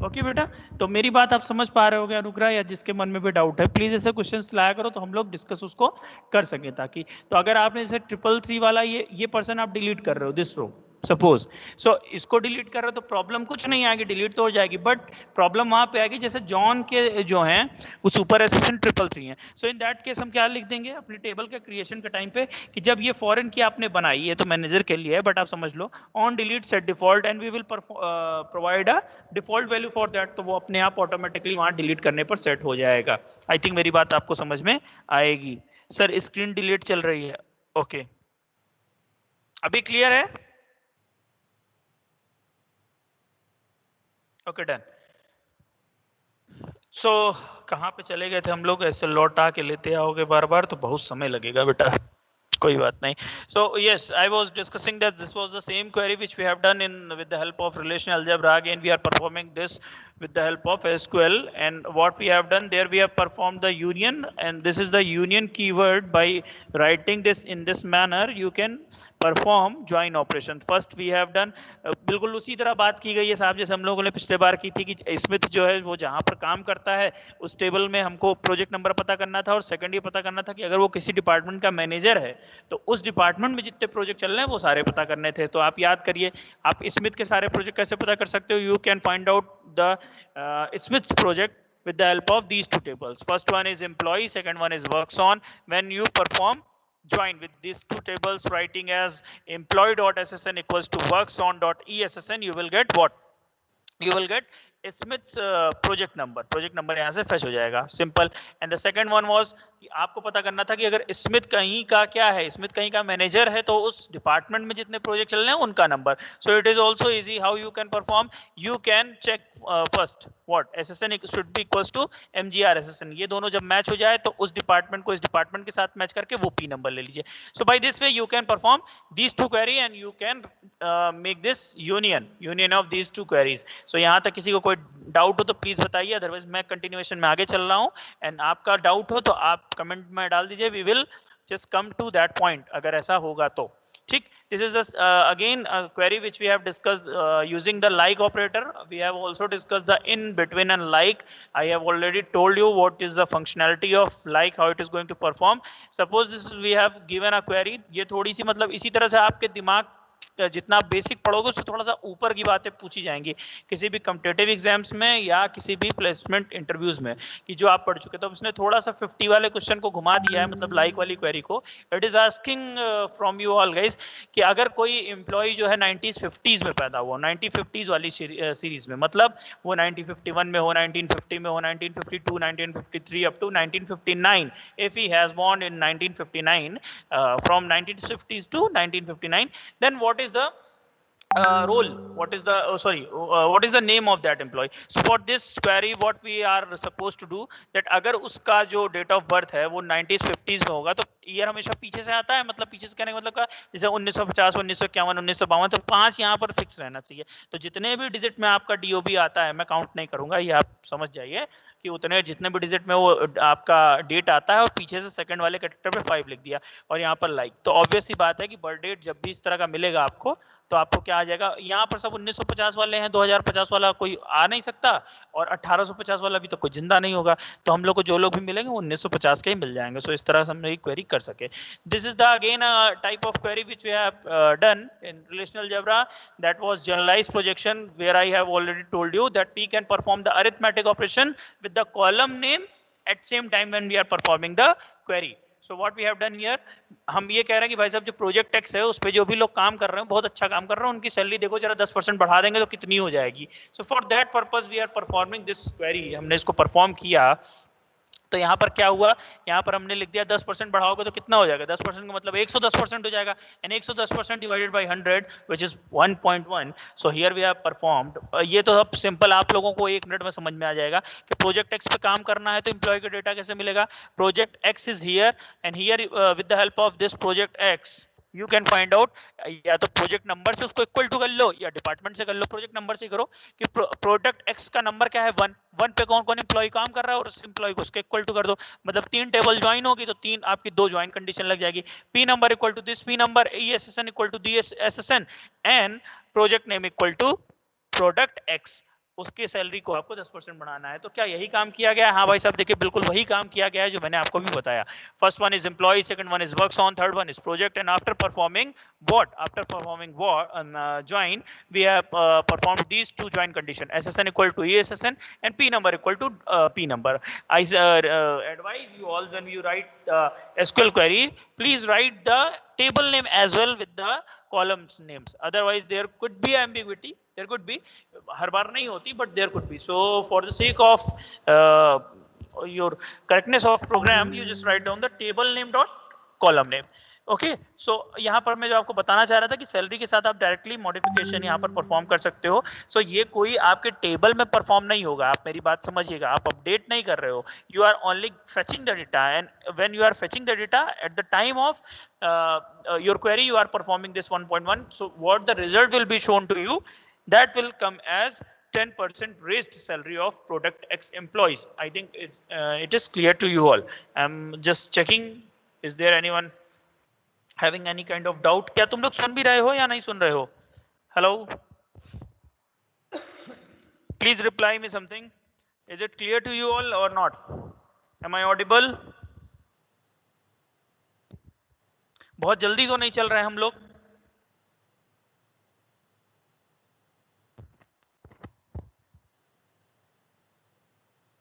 okay बेटा, तो मेरी बात आप समझ पा रहे होगे अनुग्रह, या जिसके मन में भी डाउट है प्लीज ऐसे क्वेश्चंस लाया करो तो हम लोग डिस्कस उसको कर सकें। ताकि तो अगर आपने जैसे 333 वाला ये पर्सन आप डिलीट कर रहे हो, दिस रो सपोज, सो इसको डिलीट कर रहे हो तो प्रॉब्लम कुछ नहीं आएगी, डिलीट तो हो जाएगी, बट प्रॉब्लम वहां पे आएगी जैसे जॉन के जो हैं वो सुपर एसेसन 333 हैं। सो इन दैट केस हम क्या लिख देंगे अपने टेबल के क्रिएशन के टाइम पे कि जब ये फॉरेन की आपने बनाई है तो मैनेजर के लिए है, बट आप समझ लो on delete set default and we will provide a default value for that, तो वो अपने आप ऑटोमेटिकली वहां डिलीट करने पर सेट हो जाएगा। आई थिंक मेरी बात आपको समझ में आएगी। सर स्क्रीन डिलीट चल रही है, ओके अभी क्लियर है? Okay done. सो कहाँ पे चले गए थे हम लोग? ऐसे लौटा के लेते आओगे बार बार तो बहुत समय लगेगा बेटा, कोई बात नहीं। So yes, I was discussing that this was the same query which we have done in with the help of relational algebra. Again we are performing this with the help of SQL, and what we have done there, we have performed the union, and this is the union keyword. By writing this in this manner you can perform join operation. First we have done बिल्कुल उसी तरह बात की गई है साहब जैसे हम लोगों ने पिछले बार की थी कि स्मिथ जो है वो जहां पर काम करता है उस टेबल में हमको प्रोजेक्ट नंबर पता करना था, और सेकंड ये पता करना था कि अगर वो किसी डिपार्टमेंट का मैनेजर है तो उस डिपार्टमेंट में जितने प्रोजेक्ट चल रहे हैं वो सारे पता करने थे। तो आप याद करिए, आप स्मिथ के सारे प्रोजेक्ट कैसे पता कर सकते हो? You can find out the Smith project with the help of these two tables. First one is employee, second one is works on. When you perform join with these two tables, writing as employee.ssn equals to workson.essn, you will get what? You will get Smith's project number यहाँ से fetch हो जाएगा, simple. And the second one was कि आपको पता करना था कि अगर स्मिथ कहीं का क्या है, स्मिथ कहीं का मैनेजर है तो उस डिपार्टमेंट में जितने प्रोजेक्ट चल रहे हैं उनका number. So it is also easy how you can perform. You can check first what SSN should be equals to MGR SSN. ये दोनों जब मैच हो जाए तो उस डिपार्टमेंट को इस डिपार्टमेंट के साथ मैच करके वो पी नंबर ले लीजिए. So by this way you can perform these two query and you can make this union of these two queries. So यहाँ तक किसी को कोई डाउट हो तो प्लीज बताइए, अदरवाइज मैं कंटिन्यूएशन में आगे चल रहा हूँ. एंड आपका डाउट हो तो आप कमेंट में डाल दीजिए. We will just come to that point अगर ऐसा होगा तो. ठीक. This is this again a query which we have discussed using the like operator. We have also discussed the in between and like. I have already told you what is the functionality of like, how it is going to perform. Suppose this is, we have given a query. ये थोड़ी सी मतलब इसी तरह से आपके दिमाग जितना आप बेसिक पढ़ोगे उससे थोड़ा सा ऊपर की बातें पूछी जाएंगी किसी भी कॉम्पिटिटिव एग्जाम्स में या किसी भी प्लेसमेंट इंटरव्यूज में कि जो आप पढ़ चुके. तो उसने थोड़ा सा 50 वाले क्वेश्चन को घुमा दिया है, मतलब लाइक वाली क्वेरी को. It is asking from you all guys कि अगर कोई एम्प्लॉय जो है 90s 50s में पैदा हुआ, 1950s वाली सीरीज में, मतलब वो 1951 में हो, 1950 में हो, 1952, 1953 up to 1959, if he has born in 1959, from 1950s to 1959, then what is the role, what is the what is the name of that employee. So for this query what we are supposed to do that अगर उसका जो date of birth है वो 90s 50s में होगा तो year हमेशा पीछे से आता है, मतलब पीछे से कहने का मतलब का जैसे 1950 1951 1952 तो 5 यहाँ पर फिक्स रहना चाहिए. तो जितने भी डिजिट में आपका डीओबी आता है मैं काउंट नहीं करूंगा, ये आप समझ जाइए कि उतने जितने भी डिजिट में वो आपका डेट आता है और पीछे से सेकंड वाले कैरेक्टर पे 5 लिख दिया और यहाँ पर लाइक. तो ऑब्वियस सी बात है कि बर्थ डेट जब भी इस तरह का मिलेगा आपको तो आपको क्या आ जाएगा. यहाँ पर सब 1950 वाले हैं, 2050 वाला कोई आ नहीं सकता और 1850 वाला भी तो कोई जिंदा नहीं होगा. तो हम लोग को जो लोग भी मिलेंगे वो 1950 के ही मिल जाएंगे. सो इस तरह से हम ये क्वेरी कर सके. This is the again type of query which we have done in relational algebra. That was generalised projection where I have already told you that we can perform the arithmetic operation with the column name at same time when we are performing the query. So what we have done here, हम ये कह रहे हैं कि भाई साहब जो project x है उस पे जो भी लोग काम कर रहे हैं बहुत अच्छा काम कर रहे हैं, उनकी सैलरी देखो जरा 10% बढ़ा देंगे तो कितनी हो जाएगी. So for that purpose we are performing this query. हमने इसको परफॉर्म किया तो यहाँ पर क्या हुआ, यहाँ पर हमने लिख दिया 10% बढ़ाओगे तो कितना हो जाएगा. 10% का मतलब 110% हो जाएगा. And 110% divided by 100 which is 1.1. So here we have performed. ये तो अब सिंपल आप लोगों को 1 मिनट में समझ में आ जाएगा कि प्रोजेक्ट एक्स पे काम करना है तो एम्प्लॉय का डेटा कैसे मिलेगा. Project x is here and here with the help of this project x you can find out, या तो प्रोजेक्ट नंबर से उसको इक्वल टू कर लो या डिपार्टमेंट से कर लो. प्रोजेक्ट नंबर से करो कि प्रोडक्ट एक्स का नंबर क्या है 1. 1 पे कौन कौन एम्प्लॉय काम कर रहा है और उस एम्प्लॉय को उसके इक्वल टू कर दो. मतलब 3 टेबल ज्वाइन होगी तो 3 आपकी 2 ज्वाइन कंडीशन लग जाएगी. P number equal to this P number, ESSN equal to DSSN and project name equal to product X. उसकी सैलरी को आपको 10% बढ़ाना है. तो क्या यही काम किया गया है? हाँ भाई साहब देखिए बिल्कुल वही काम किया गया है जो मैंने आपको भी बताया. First one is employ, second one is works on, third one is project. And after performing what, after performing join we have performed these two join condition, SSN equal to ESSN and P number equal to P number. I advise you all when you write SQL query, please write the table name as well with the columns names, otherwise there could be ambiguity, there could be, हर बार नहीं होती but there could be. So for the sake of your correctness of program you just write down the table name dot column name. Okay. So यहाँ पर मैं जो आपको बताना चाह रहा था कि सैलरी के साथ आप डायरेक्टली मॉडिफिकेशन यहाँ पर परफॉर्म कर सकते हो. सो ये कोई आपके टेबल में परफॉर्म नहीं होगा, आप मेरी बात समझिएगा. आप अपडेट नहीं कर रहे हो, you are only fetching the data and when you are fetching the data at the time of your query you are performing this 1.1. so what the result will be shown to you, that will come as 10% raised salary of product X employees. I think it is clear to you all. I'm just checking, is there anyone having any kind of doubt? क्या तुम लोग सुन भी रहे हो या नहीं सुन रहे हो? Hello, please reply me something. Is it clear to you all or not? Am I audible? बहुत जल्दी तो नहीं चल रहे हैं हम लोग.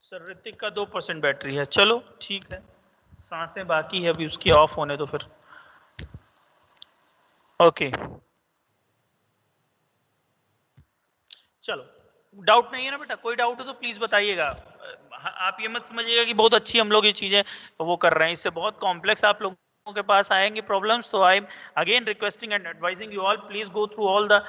सर ऋतिक का 2% बैटरी है. चलो ठीक है, सांसें बाकी है अभी उसकी ऑफ होने, तो फिर ओके चलो, डाउट नहीं है ना बेटा? कोई डाउट हो तो प्लीज बताइएगा। आप ये मत समझिएगा कि बहुत अच्छी हम लोग ये चीजें वो कर रहे हैं, इससे बहुत कॉम्प्लेक्स आप लोगों के पास आएंगे प्रॉब्लम्स। तो I am again requesting and advising you all, please go through all the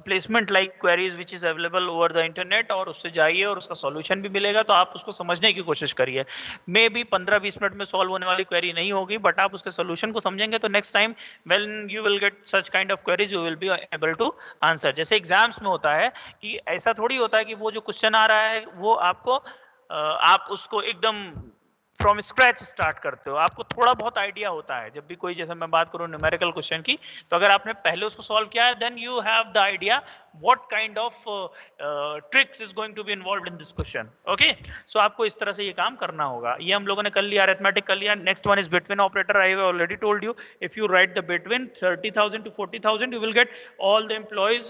placement like queries which is available over the internet, और उससे जाइए और उसका सॉल्यूशन भी मिलेगा, तो आप उसको समझने की कोशिश करिए। मे बी 15-20 मिनट में सॉल्व होने वाली क्वेरी नहीं होगी, बट आप उसके सोल्यूशन को समझेंगे तो next time when you will get such kind of queries you will be able to answer. जैसे एग्जाम्स में होता है कि ऐसा थोड़ी होता है कि वो जो क्वेश्चन आ रहा है वो आपको आप उसको एकदम फ्रॉम स्क्रैच स्टार्ट करते हो, आपको थोड़ा बहुत आइडिया होता है। जब भी कोई, जैसे मैं बात करूं न्यूमेरिकल क्वेश्चन की, तो अगर आपने पहले उसको सॉल्व किया है then you have the idea what kind of tricks is going to be involved in this question. Okay, so आपको इस तरह से ये काम करना होगा। ये हम लोगों ने कर लिया, अरिथमेटिक कर लिया। Next one is between operator. I have already told you, if you right the between 30,000 to 40,000 you will get all the employees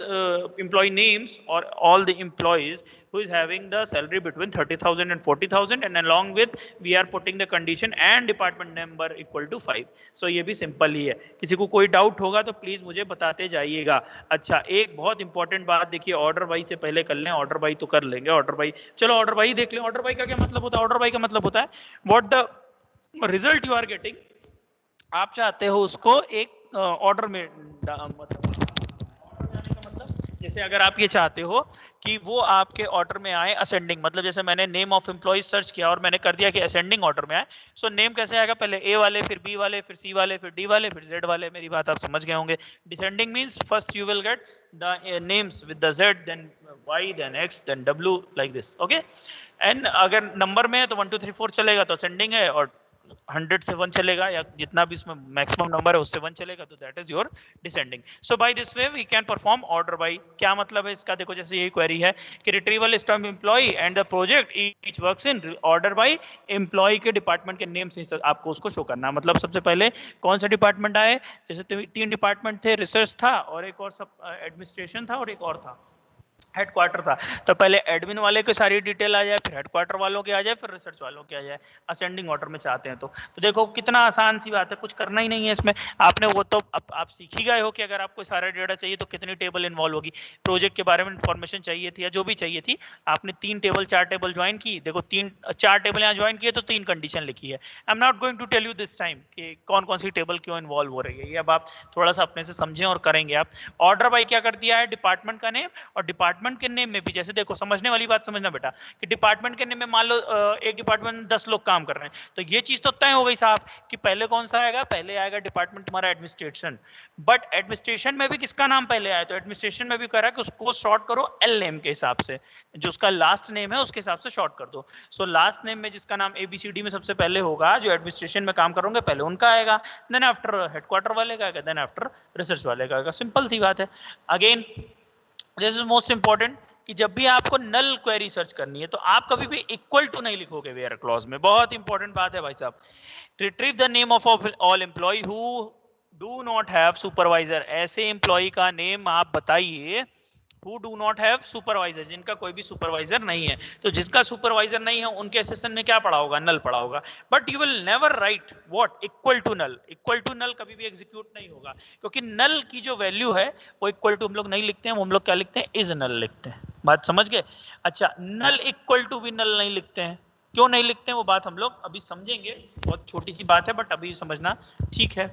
employee names or all the employees who is having the salary between 30,000 and 40,000, and along with we are putting the condition and department number equal to 5. so ये भी simple ही है। किसी को कोई doubt होगा तो please मुझे बताते जाइएगा। अच्छा, एक बहुत इंपॉर्टेंट बात देखिए, ऑर्डर बाई से पहले कर लें। ऑर्डर बाई तो कर लेंगे, ऑर्डर बाई, चलो ऑर्डर बाई देख लें। ऑर्डर बाई का क्या मतलब होता है? ऑर्डर बाई का मतलब होता है what the result you are getting, आप चाहते हो उसको एक ऑर्डर में मतलब जैसे अगर आप ये चाहते हो कि वो आपके ऑर्डर में आए असेंडिंग, मतलब जैसे मैंने नेम ऑफ एम्प्लॉय सर्च किया और मैंने कर दिया कि असेंडिंग ऑर्डर में आए, सो नेम कैसे आएगा? पहले ए वाले, फिर बी वाले, फिर सी वाले, फिर डी वाले, फिर जेड वाले। मेरी बात आप समझ गए होंगे। Descending means first you will get the names with the Z, then Y, then X, then W, like this. Okay, and अगर नंबर में है तो 1 2 3 4 चलेगा तो असेंडिंग है, और 100 से 1 चलेगा, या जितना भी इसमें मैक्सिमम नंबर है उससे 1 चलेगा, तो that is your descending. So by this way we can perform order by. क्या मतलब है इसका? देखो, जैसे यही क्वेरी है कि retrieval stump employee and the project each works in order by employee के डिपार्टमेंट के नेम से आपको उसको शो करना। मतलब सबसे पहले कौन सा डिपार्टमेंट आए? जैसे 3 डिपार्टमेंट थे, रिसर्च था और एक और सब एडमिनिस्ट्रेशन था और एक और था हेडक्वार्टर था। तो पहले एडमिन वाले की सारी डिटेल आ जाए, फिर हेडक्वार्टर वालों की आ जाए, फिर रिसर्च वालों की आ जाए, असेंडिंग ऑर्डर में चाहते हैं तो देखो कितना आसान सी बात है, कुछ करना ही नहीं है इसमें। आपने वो तो आप सीख ही गए हो कि अगर आपको सारा डेटा चाहिए तो कितनी टेबल इन्वॉल्व होगी। प्रोजेक्ट के बारे में इंफॉर्मेशन चाहिए थी या जो भी चाहिए थी, आपने 4 टेबल ज्वाइन की। देखो 4 टेबल यहाँ ज्वाइन किए तो 3 कंडीशन लिखी है। I am not going to tell you this time कि कौन कौन सी टेबल क्यों इन्वॉल्व हो रही है, ये अब आप थोड़ा सा अपने से समझें और करेंगे आप। ऑर्डर बाई क्या कर दिया है? डिपार्टमेंट का नेम, और डिपार्टमेंट के नेम में भी जैसे देखो, समझने वाली बात समझना बेटा, कि डिपार्टमेंट के नेम में मान लो एक डिपार्टमेंट में 10 लोग काम कर रहे हैं, तो ये चीज तो तय हो गई साहब कि पहले कौन सा आएगा? पहले आएगा डिपार्टमेंट तुम्हारा एडमिनिस्ट्रेशन। बट एडमिनिस्ट्रेशन में भी किसका नाम पहले आया? तो एडमिनिस्ट्रेशन में भी कह रहा है कि उसको शॉर्ट करो एल नेम के हिसाब से, जो उसका लास्ट नेम है उसके हिसाब से शॉर्ट कर दो। सो लास्ट नेम में जिसका नाम ABCD में सबसे पहले होगा, जो एडमिनिस्ट्रेशन में काम करोगे पहले उनका आएगा, देन आफ्टर हेडक्वार्टर वाले का आएगा, देन आफ्टर रिसर्च वाले का आएगा। सिंपल सी बात है। Again this is most important कि जब भी आपको नल क्वेरी सर्च करनी है तो आप कभी भी इक्वल टू नहीं लिखोगे वेयर क्लॉज में। बहुत इंपॉर्टेंट बात है भाई साहब। Retrieve the name of all employ who do not have supervisor. ऐसे एम्प्लॉय का नेम आप बताइए who do not have supervisor, जिनका कोई भी सुपरवाइजर नहीं है। तो जिसका सुपरवाइजर नहीं है उनके सेशन में क्या पड़ा होगा? नल पड़ा होगा। But you will never write what? Equal to null. Equal to null कभी भी एग्जीक्यूट नहीं होगा, क्योंकि नल की जो वैल्यू है वो इक्वल टू हम लोग नहीं लिखते हैं, हम लोग क्या लिखते हैं? इज नल लिखते हैं। बात समझ गए? अच्छा, नल इक्वल टू भी नल नहीं लिखते हैं। क्यों नहीं लिखते हैं वो बात हम लोग अभी समझेंगे, बहुत छोटी सी बात है बट अभी समझना ठीक है।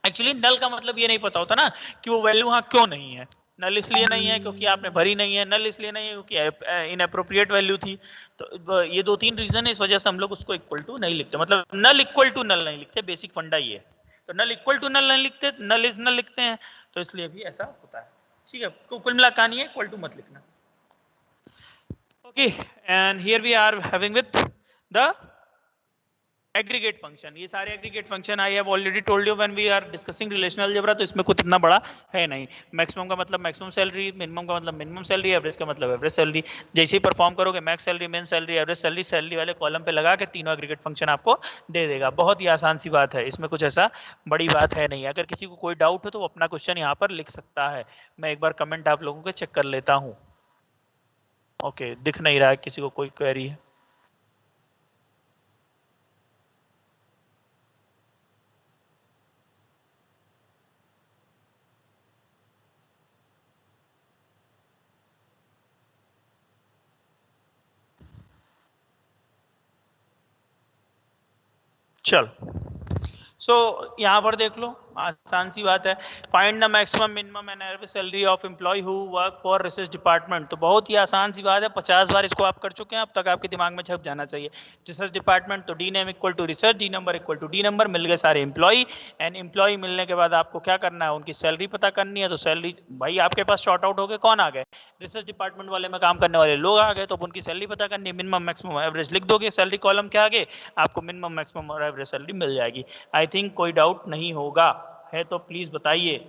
एक्चुअली नल का मतलब ये नहीं पता होता ना कि वो वैल्यू वहां क्यों नहीं है। नल इसलिए नहीं है क्योंकि आपने भरी नहीं है, नल इसलिए नहीं है क्योंकि इनअप्रोप्रिएट वैल्यू थी। तो ये 2-3 रीजन है, इस वजह से हम लोग उसको इक्वल टू नहीं लिखते, मतलब नल इक्वल टू नल नहीं लिखते। बेसिक फंडा ये। तो नल इक्वल टू नल नहीं लिखते, नल इज नल लिखते हैं, तो इसलिए भी ऐसा होता है। ठीक है, कुल मिला कहानी है, इक्वल टू मत लिखना। Okay, and here we are having with the aggregate function. ये सारे aggregate function I have already told you when we are discussing relational algebra, तो इसमें कुछ इतना बड़ा है नहीं। मैक्सिमम का मतलब मैक्सिमम सैलरी, मिनिमम का मतलब मिनिमम सैलरी, एवरेज का मतलब एवरेज सैलरी। जैसे ही परफॉर्म करोगे max salary, main salary, average salary, salary वाले कॉलम पे लगा के तीनों एग्रीगेट फंक्शन आपको दे देगा। बहुत ही आसान सी बात है, इसमें कुछ ऐसा बड़ी बात है नहीं। अगर किसी को कोई डाउट हो तो वो अपना क्वेश्चन यहाँ पर लिख सकता है। मैं एक बार कमेंट आप लोगों को चेक कर लेता हूँ। ओके, दिख नहीं रहा है किसी को कोई क्वेरी है? चल सो यहाँ पर देख लो, आसान सी बात है, find the maximum minimum and average salary of employee who work for research department. तो बहुत ही आसान सी बात है, 50 बार इसको आप कर चुके हैं, अब तक आपके दिमाग में छप जाना चाहिए। रिसर्च डिपार्टमेंट तो D name equal to research, D number equal to D number, मिल गए सारे एम्प्लॉय। एंड एम्प्लॉय मिलने के बाद आपको क्या करना है, उनकी सैलरी पता करनी है। तो सैलरी भाई आपके पास शॉर्ट आउट हो गए, कौन आ गए, रिसर्च डिपार्टमेंट वाले में काम करने वाले लोग आ गए, तो उनकी सैलरी पता करनी है। मिनिमम मैक्सिमम एवरेज लिख दोगे सैलरी कॉलम के आगे, आपको मिनिमम मैक्सिमम और एवरेज सैलरी मिल जाएगी। आई थिंक कोई डाउट नहीं होगा, है तो प्लीज बताइए।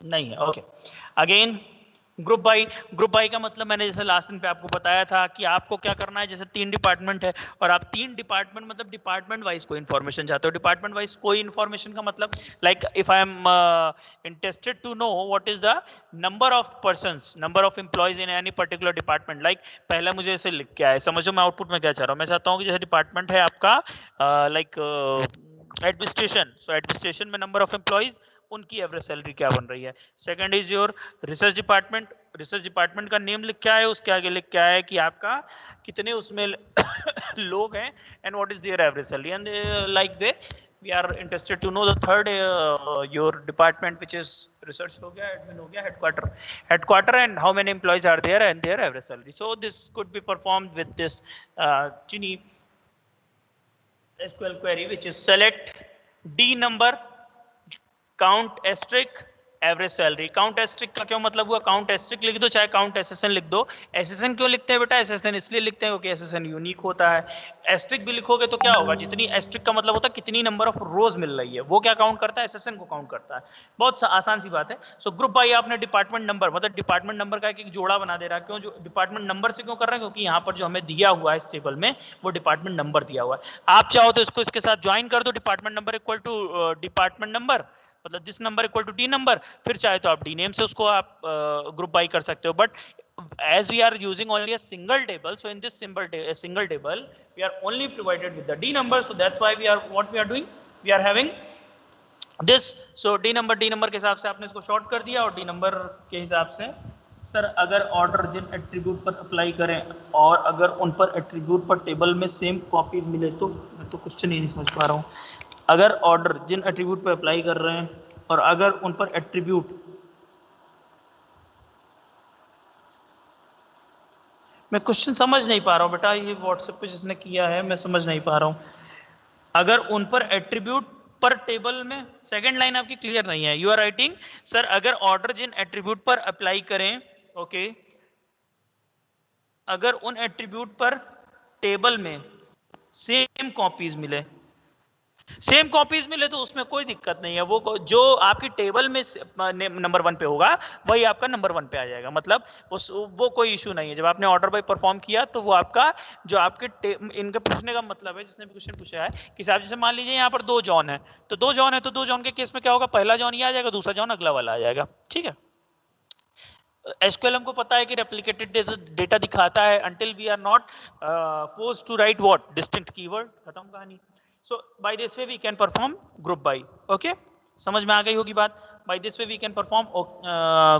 नहीं है, ओके। अगेन ग्रुप बाई का मतलब मैंने जैसे लास्ट दिन पे आपको बताया था कि आपको क्या करना है, जैसे 3 डिपार्टमेंट है और आप 3 डिपार्टमेंट मतलब डिपार्टमेंट वाइज कोई इन्फॉर्मेशन चाहते हो। डिपार्टमेंट वाइज कोई इन्फॉर्मेशन का मतलब like if I am interested to know what is the number of persons, number of employees in any particular department, like पहले मुझे ऐसे लिख के आए, समझो मैं आउटपुट में क्या चाह रहा हूँ। मैं चाहता हूँ कि जैसे डिपार्टमेंट है आपका लाइक एडमिनिस्ट्रेशन, सो एडमिनिस्ट्रेशन में नंबर ऑफ एम्प्लॉयज, उनकी एवरेज सैलरी क्या बन रही है। Second is your research department, research department का नेम लिख के आए, उसके आगे लिख के आए कि आपका कितने उसमें लोग हैं and what is their average salary. And like they we are interested to know the third your department which is research हो गया, एडमिन हो गया, headquarter and how many employees are there and their average salary. So this could be performed with this चीनी SQL query which is select D number count asterisk average salary. Count asterisk का क्यों मतलब हुआ, count asterisk लिख दो चाहे count SSN लिख दो। एसएसएन क्यों लिखते हैं बेटा, एसएसएन इसलिए लिखते हैं क्योंकि एसएसएन यूनिक होता है। एस्ट्रिक भी लिखोगे तो क्या होगा, जितनी एस्ट्रिक का मतलब होता है कितनी नंबर ऑफ रोज मिल रही है, वो क्या काउंट करता है, एसएसएन को काउंट करता है। बहुत आसान सी बात है। सो ग्रुप बाई आपने डिपार्टमेंट नंबर मतलब डिपार्टमेंट नंबर का एक जोड़ा बना दे रहा है। क्यों जो डिपार्टमेंट नंबर से क्यों कर रहे हैं, क्योंकि यहाँ पर जो हमें दिया हुआ है इस टेबल में वो डिपार्टमेंट नंबर दिया हुआ है। आप चाहो तो इसको इसके साथ ज्वाइन कर दो, department number equal to department number मतलब this number equal to D number, फिर चाहे तो आप डी नेम से उसको आप ग्रुप बाई कर सकते हो। But as we are using only a single table, so in this single table we are only provided with the d number, so that's why we are what we are doing, we are having this. so d number के हिसाब से आपने इसको short कर दिया और d number के हिसाब से सर अगर ऑर्डर जिन एट्रीब्यूट पर अप्लाई करें और अगर उन पर एट्रीब्यूट पर टेबल में सेम कॉपीज मिले तो मैं तो क्वेश्चन ही नहीं समझ पा रहा हूँ। अगर ऑर्डर जिन एट्रीब्यूट पर अप्लाई कर रहे हैं और अगर उन पर एट्रीब्यूट, मैं क्वेश्चन समझ नहीं पा रहा हूँ बेटा, ये व्हाट्सएप पे जिसने किया है मैं समझ नहीं पा रहा हूँ। अगर उन पर एट्रीब्यूट पर टेबल में, सेकंड लाइन आपकी क्लियर नहीं है। यू आर राइटिंग सर अगर ऑर्डर जिन एट्रीब्यूट पर अप्लाई करें, ओके, अगर उन एट्रीब्यूट पर टेबल में सेम कॉपीज मिले, सेम कॉपीज मिले तो उसमें कोई दिक्कत नहीं है। वो जो आपकी टेबल में नंबर 1 पे होगा वही आपका नंबर 1 पे आ जाएगा, मतलब वो कोई इशू नहीं है। जब आपने ऑर्डर बाय परफॉर्म किया तो वो आपका जो आपके इनके पूछने का मतलब है, जिसने भी क्वेश्चन पूछा है कि साहब जैसे मान लीजिए यहाँ पर 2 जॉन है तो 2 जॉन है तो 2 जॉन के केस में क्या होगा, पहला जॉन ये आ जाएगा, दूसरा जॉन अगला वाला आ जाएगा। ठीक है, एसक्यूएल हमको पता है कि रेप्लिकेटेड डेटा दिखाता है until we are not forced to write what distinct keyword, खत्म कहानी। so by this way we can perform group by, okay, समझ में आ गई होगी बात। by this way we can perform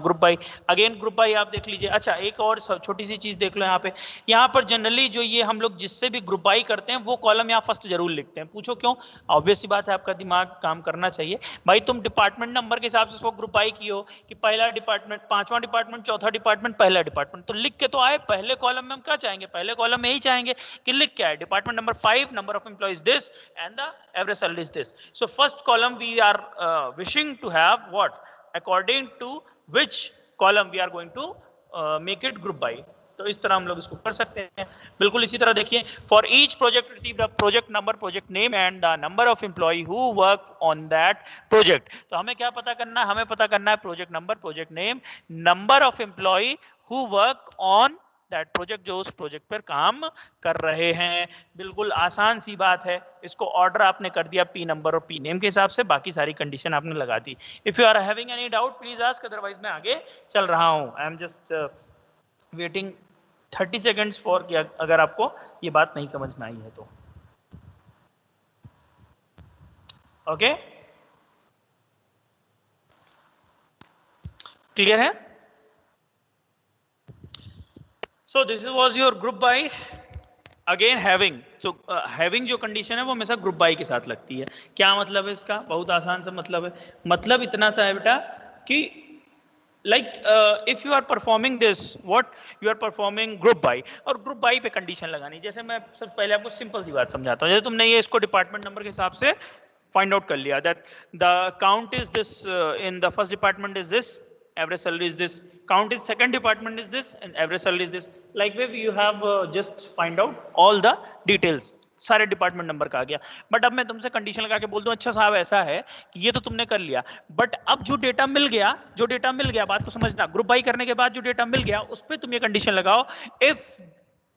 group by। again group by आप देख लीजिए। अच्छा एक और छोटी सी चीज देख लो यहाँ पे, यहाँ पर जनरली जो ये हम लोग जिससे भी ग्रुप बाई करते हैं वो कॉलम यहाँ फर्स्ट जरूर लिखते हैं। पूछो क्यों, ऑब्वियस सी बात है, आपका दिमाग काम करना चाहिए भाई। तुम डिपार्टमेंट नंबर के हिसाब से उसको ग्रुप बाई की हो कि पहला डिपार्टमेंट, 5वां डिपार्टमेंट, चौथा डिपार्टमेंट, पहला डिपार्टमेंट, तो लिख के तो आए पहले कॉलम में। हम क्या चाहेंगे, पहले कॉलम में यही चाहेंगे कि लिख के आए department number 5, number of employees this and the average salary is this. So first column we are wishing to have what, according to which column we are going to make it group by। तो इस तरह हम लोग इसको कर सकते हैं। बिल्कुल इसी तरह देखिए, for each project receive the project number, project name and the number of employee who work on that project. तो हमें क्या पता करना है, हमें पता करना है project number, project name, number of employee who work on that project, जो उस प्रोजेक्ट पर काम कर रहे हैं। बिल्कुल आसान सी बात है। इसको ऑर्डर आपने कर दिया पी नंबर और पी नेम के हिसाब से, बाकी सारी कंडीशन आपने लगा दी। If you are having any doubt please ask, otherwise मैं आगे चल रहा हूं। I am just waiting 30 seconds for, अगर आपको ये बात नहीं समझ में आई है तो। ओके, क्लियर है? So this was your group by again having, तो हैविंग जो कंडीशन है वो हमेशा ग्रुप बाई के साथ लगती है। क्या मतलब है इसका? बहुत आसान सा मतलब है। मतलब इतना सा है बेटा कि like if you are performing this, what you are performing group by, और group by पे कंडीशन लगानी। जैसे मैं सबसे पहले आपको सिंपल सी बात समझाता हूँ। जैसे तुमने ये इसको डिपार्टमेंट नंबर के हिसाब से फाइंड आउट कर लिया that the count is this in the first department is this, average salary is this, count is second department is this and average salary is this, like way you have just find out all the details, सारे department number का आ गया। But अब मैं तुमसे condition लगा के बोल दूं अच्छा साहब ऐसा है कि ये तो तुमने कर लिया, बट अब जो डेटा मिल गया, बात को समझना, ग्रुप बाई करने के बाद जो डेटा मिल गया उस पर तुम ये कंडीशन लगाओ, if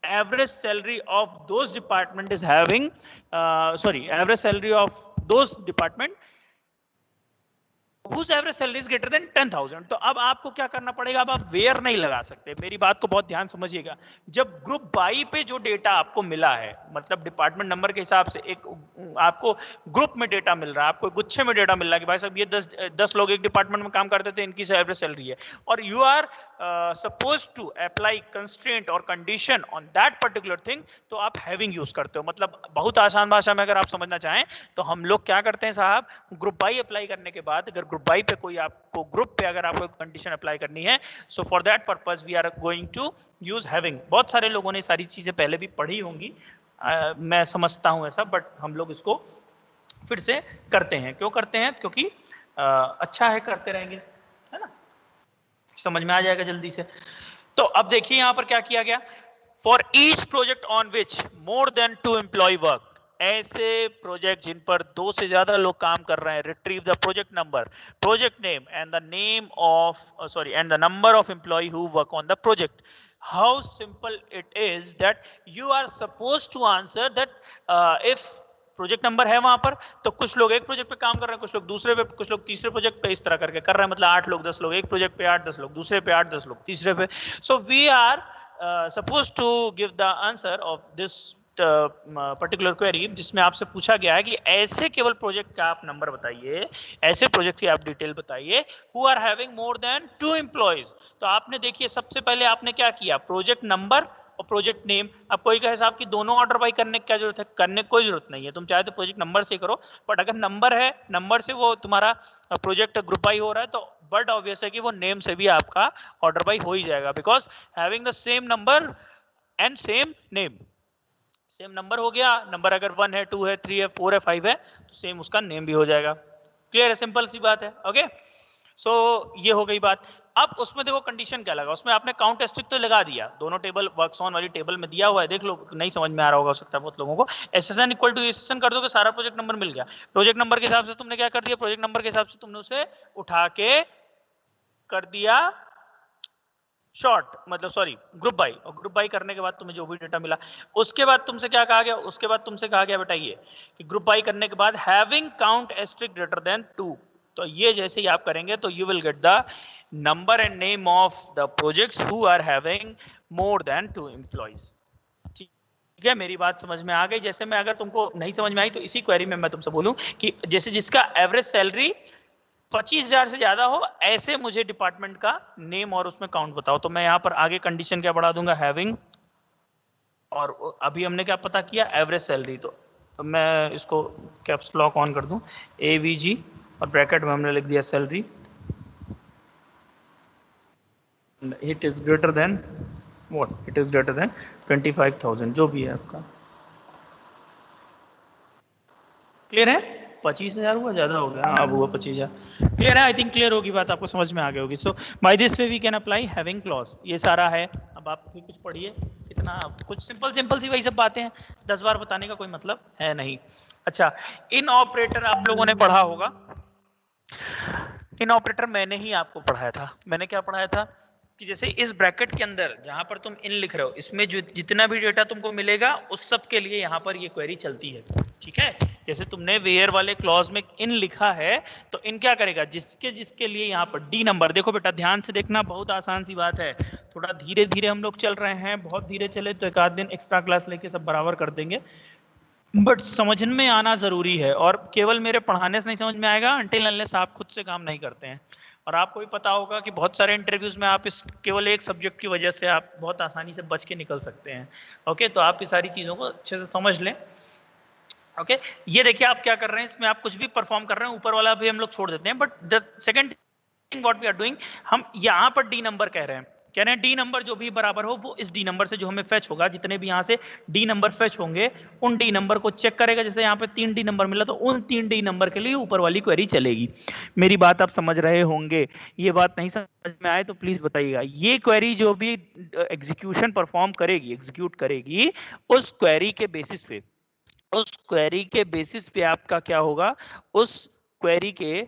average salary of those department is having average salary of those department whose average salary is greater than 10,000। तो अब आपको क्या करना पड़ेगा? अब आप वेयर नहीं लगा सकते। मेरी बात को बहुत ध्यान समझिएगा। जब ग्रुप बाई पे जो डेटा आपको मिला है, मतलब डिपार्टमेंट नंबर के हिसाब से एक आपको ग्रुप में डेटा मिल रहा है, आपको गुच्छे में डेटा मिल रहा है कि भाई साहब ये 10 लोग एक डिपार्टमेंट में काम करते थे, इनकी एवरेज सैलरी है, और you are suppose to apply constraint और condition on that particular thing, तो आप हैविंग यूज करते हो। मतलब बहुत आसान भाषा में अगर आप समझना चाहें तो हम लोग क्या करते हैं साहब, ग्रुप बाई अप्लाई करने के बाद अगर ग्रुप बाई पे कोई आपको ग्रुप पे अगर आपको कंडीशन अप्लाई करनी है, so for that purpose we are going to use having. बहुत सारे लोगों ने सारी चीजें पहले भी पढ़ी होंगी, मैं समझता हूं ऐसा, बट हम लोग इसको फिर से करते हैं। क्यों करते हैं? क्योंकि अच्छा है, करते रहेंगे, है ना, समझ में आ जाएगा जल्दी से। तो अब देखिए यहां पर क्या किया गया, for each project on which more than 2 employee work, ऐसे प्रोजेक्ट जिन पर 2 से ज्यादा लोग काम कर रहे हैं, retrieve the project number, project name and the name of and the number of employee who work on the project. How simple it is that you are suppose to answer that if project number है वहां पर, तो कुछ लोग एक project पे काम कर रहे हैं, कुछ लोग दूसरे पे, कुछ लोग तीसरे प्रोजेक्ट पे, इस तरह करके कर रहे हैं। मतलब 8 लोग 10 लोग एक प्रोजेक्ट पे, 8 10 लोग दूसरे पे, 8 10 लोग तीसरे पे। So we are supposed to give the answer of this particular query, जिसमें आपसे पूछा गया है कि ऐसे केवल प्रोजेक्ट का आप नंबर बताइए, ऐसे प्रोजेक्ट की आप डिटेल बताइए who are having more than 2 employees. तो आपने देखिए सबसे पहले आपने क्या किया, प्रोजेक्ट नंबर और प्रोजेक्ट नेम। अब कोई कहे साहब कि दोनों ऑर्डर बाई करने की क्या जरूरत है? करने की कोई जरूरत नहीं है, तुम चाहे तो प्रोजेक्ट नंबर से करो, बट अगर नंबर है, नंबर से वो तुम्हारा प्रोजेक्ट ग्रुप बाई हो रहा है, तो बट ऑब्वियस है कि वो नेम से भी आपका ऑर्डर बाई हो ही जाएगा, because having the same number and same name. Same number हो गया, नंबर अगर 1 है, 2 है, 3 है, 4 है, 5 है, तो सेम उसका नेम भी हो जाएगा। क्लियर है? सिंपल सी बात है। ओके, सो ये हो गई बात। अब उसमें देखो कंडीशन क्या लगा, उसमें आपने काउंट एस्टेरिस्क तो लगा दिया, दोनों टेबल वर्क्स ऑन वाली टेबल में दिया हुआ है, देख लो, नहीं समझ में आ रहा होगा, हो सकता है बहुत लोगों को। एसएसएन इक्वल टू एसएसएन कर दोगे, सारा प्रोजेक्ट नंबर मिल गया। प्रोजेक्ट नंबर के हिसाब से तुमने क्या कर दिया, प्रोजेक्ट नंबर के हिसाब से तुमने उसे उठा के कर दिया शॉर्ट, मतलब सॉरी ग्रुप बाई, और ग्रुप बाई करने के बाद तुम्हें जो भी डेटा मिला, उसके बाद तुमसे क्या कहा गया, उसके बाद तुमसे कहा गया बेटा ये कि ग्रुप बाई करने के बाद having count asterisk greater than 2, तो ये जैसे ही आप करेंगे तो you will get the number and name of the projects who are having more than 2 employees. ठीक है, मेरी बात समझ में आ गई? जैसे मैं अगर तुमको नहीं समझ में आई तो इसी क्वेरी में मैं तुमसे बोलूं कि जैसे जिसका एवरेज सैलरी 25,000 से ज्यादा हो, ऐसे मुझे डिपार्टमेंट का नेम और उसमें काउंट बताओ, तो मैं यहाँ पर आगे कंडीशन क्या बढ़ा दूंगा, हैविंग, और अभी हमने क्या पता किया, एवरेज सैलरी। तो मैं इसको कैप्स लॉक ऑन कर दूं, AVG, और ब्रैकेट में हमने लिख दिया salary, it is greater than what, it is greater than 25,000, जो भी है आपका। क्लियर है? 25,000 हुआ, ज्यादा हो गया, अब हुआ 25,000। क्लियर है? आई थिंक क्लियर होगी बात, आपको समझ में आ गई होगी। So by this way we can apply having clause, ये सारा है। अब आप भी कुछ पढ़िए, कितना कुछ सिंपल सिंपल सी वही सब बातें हैं, 10 बार बताने का कोई मतलब है नहीं। अच्छा, इन ऑपरेटर आप लोगों ने पढ़ा होगा, इन ऑपरेटर मैंने ही आपको पढ़ाया था। मैंने क्या पढ़ाया था कि जैसे इस ब्रैकेट के अंदर जहां पर तुम इन लिख रहे हो, इसमें जो जितना भी डेटा तुमको मिलेगा उस सब के लिए यहाँ पर ये क्वेरी चलती है। ठीक है, जैसे तुमने वेयर वाले क्लॉज में इन लिखा है, तो इन क्या करेगा, जिसके जिसके लिए यहाँ पर डी नंबर, देखो बेटा ध्यान से देखना, बहुत आसान सी बात है, थोड़ा धीरे धीरे हम लोग चल रहे हैं, बहुत धीरे चले तो एक आध दिन एक्स्ट्रा क्लास लेके सब बराबर कर देंगे, बट समझ में आना जरूरी है, और केवल मेरे पढ़ाने से नहीं समझ में आएगा, अनटिल अनलेस आप खुद से काम नहीं करते हैं। और आपको भी पता होगा कि बहुत सारे इंटरव्यूज में आप इस केवल एक सब्जेक्ट की वजह से आप बहुत आसानी से बच के निकल सकते हैं। ओके, तो आप ये सारी चीज़ों को अच्छे से समझ लें। ओके, ये देखिए आप क्या कर रहे हैं, इसमें आप कुछ भी परफॉर्म कर रहे हैं, ऊपर वाला भी हम लोग छोड़ देते हैं, but the second thing what we are doing, हम यहाँ पर डी नंबर कह रहे हैं डी नंबर जो भी बराबर हो वो इस डी नंबर से जो हमें फेच होगा, जितने भी यहाँ से डी नंबर फेच होंगे उन डी नंबर को चेक करेगा। जैसे यहाँ पे 3 डी नंबर मिला तो उन 3 डी नंबर के लिए ऊपर वाली क्वेरी चलेगी। मेरी बात आप समझ रहे होंगे। ये बात नहीं समझ में आए तो प्लीज बताइएगा। ये क्वेरी जो भी एग्जीक्यूशन परफॉर्म करेगी, एग्जीक्यूट करेगी, उस क्वेरी के बेसिस पे, उस क्वेरी के बेसिस पे आपका क्या होगा, उस क्वेरी के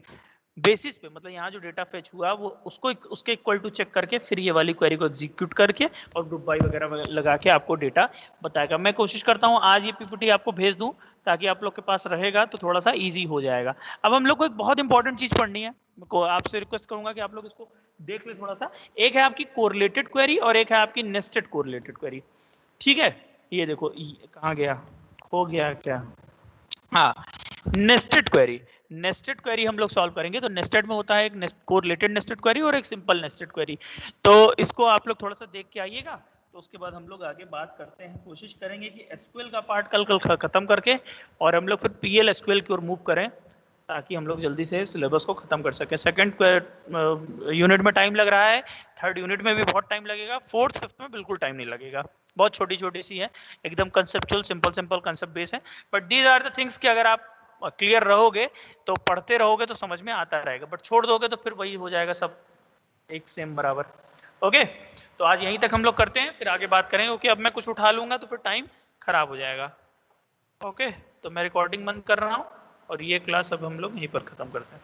बेसिस पे, मतलब यहाँ जो डेटा फेच हुआ वो उसको उसके इक्वल टू चेक करके फिर ये वाली क्वेरी को एग्जीक्यूट करके और ग्रुप बाय वगैरह लगा के आपको डेटा बताएगा। मैं कोशिश करता हूँ आज ये पीपीटी आपको भेज दूं ताकि आप लोग के पास रहेगा तो थोड़ा सा इजी हो जाएगा। अब हम लोग को एक बहुत इंपॉर्टेंट चीज पढ़नी है, को आपसे रिक्वेस्ट करूंगा कि आप लोग इसको देख ले थोड़ा सा। एक है आपकी कोरिलेटेड क्वेरी और एक है आपकी नेस्टेड कोरिलेटेड क्वेरी। ठीक है, ये देखो कहाँ गया, हो गया क्या, हाँ, नेस्टेड क्वेरी। नेस्टेड क्वेरी हम लोग सॉल्व करेंगे। तो नेस्टेड में होता है एक कोरिलेटेड नेस्टेड क्वेरी और एक सिंपल नेस्टेड क्वेरी। तो इसको आप लोग थोड़ा सा देख के आइएगा, तो उसके बाद हम लोग आगे बात करते हैं। कोशिश करेंगे कि एसक्यूएल का पार्ट कल खत्म करके और हम लोग फिर पीएल एसक्यूएल की ओर मूव करें ताकि हम लोग जल्दी से सिलेबस को खत्म कर सकें। सेकंड यूनिट में टाइम लग रहा है, थर्ड यूनिट में भी बहुत टाइम लगेगा, फोर्थ फिफ्थ में बिल्कुल टाइम नहीं लगेगा। बहुत छोटी छोटी सी है, एकदम कंसेप्चुअल सिंपल कंसेप्ट बेस है। But these are the things कि अगर आप क्लियर रहोगे तो पढ़ते रहोगे तो समझ में आता रहेगा, बट छोड़ दोगे तो फिर वही हो जाएगा सब एक सेम बराबर। ओके, तो आज यहीं तक हम लोग करते हैं, फिर आगे बात करेंगे क्योंकि अब मैं कुछ उठा लूंगा तो फिर टाइम खराब हो जाएगा। ओके, तो मैं रिकॉर्डिंग बंद कर रहा हूँ और ये क्लास अब हम लोग यहीं पर खत्म करते हैं।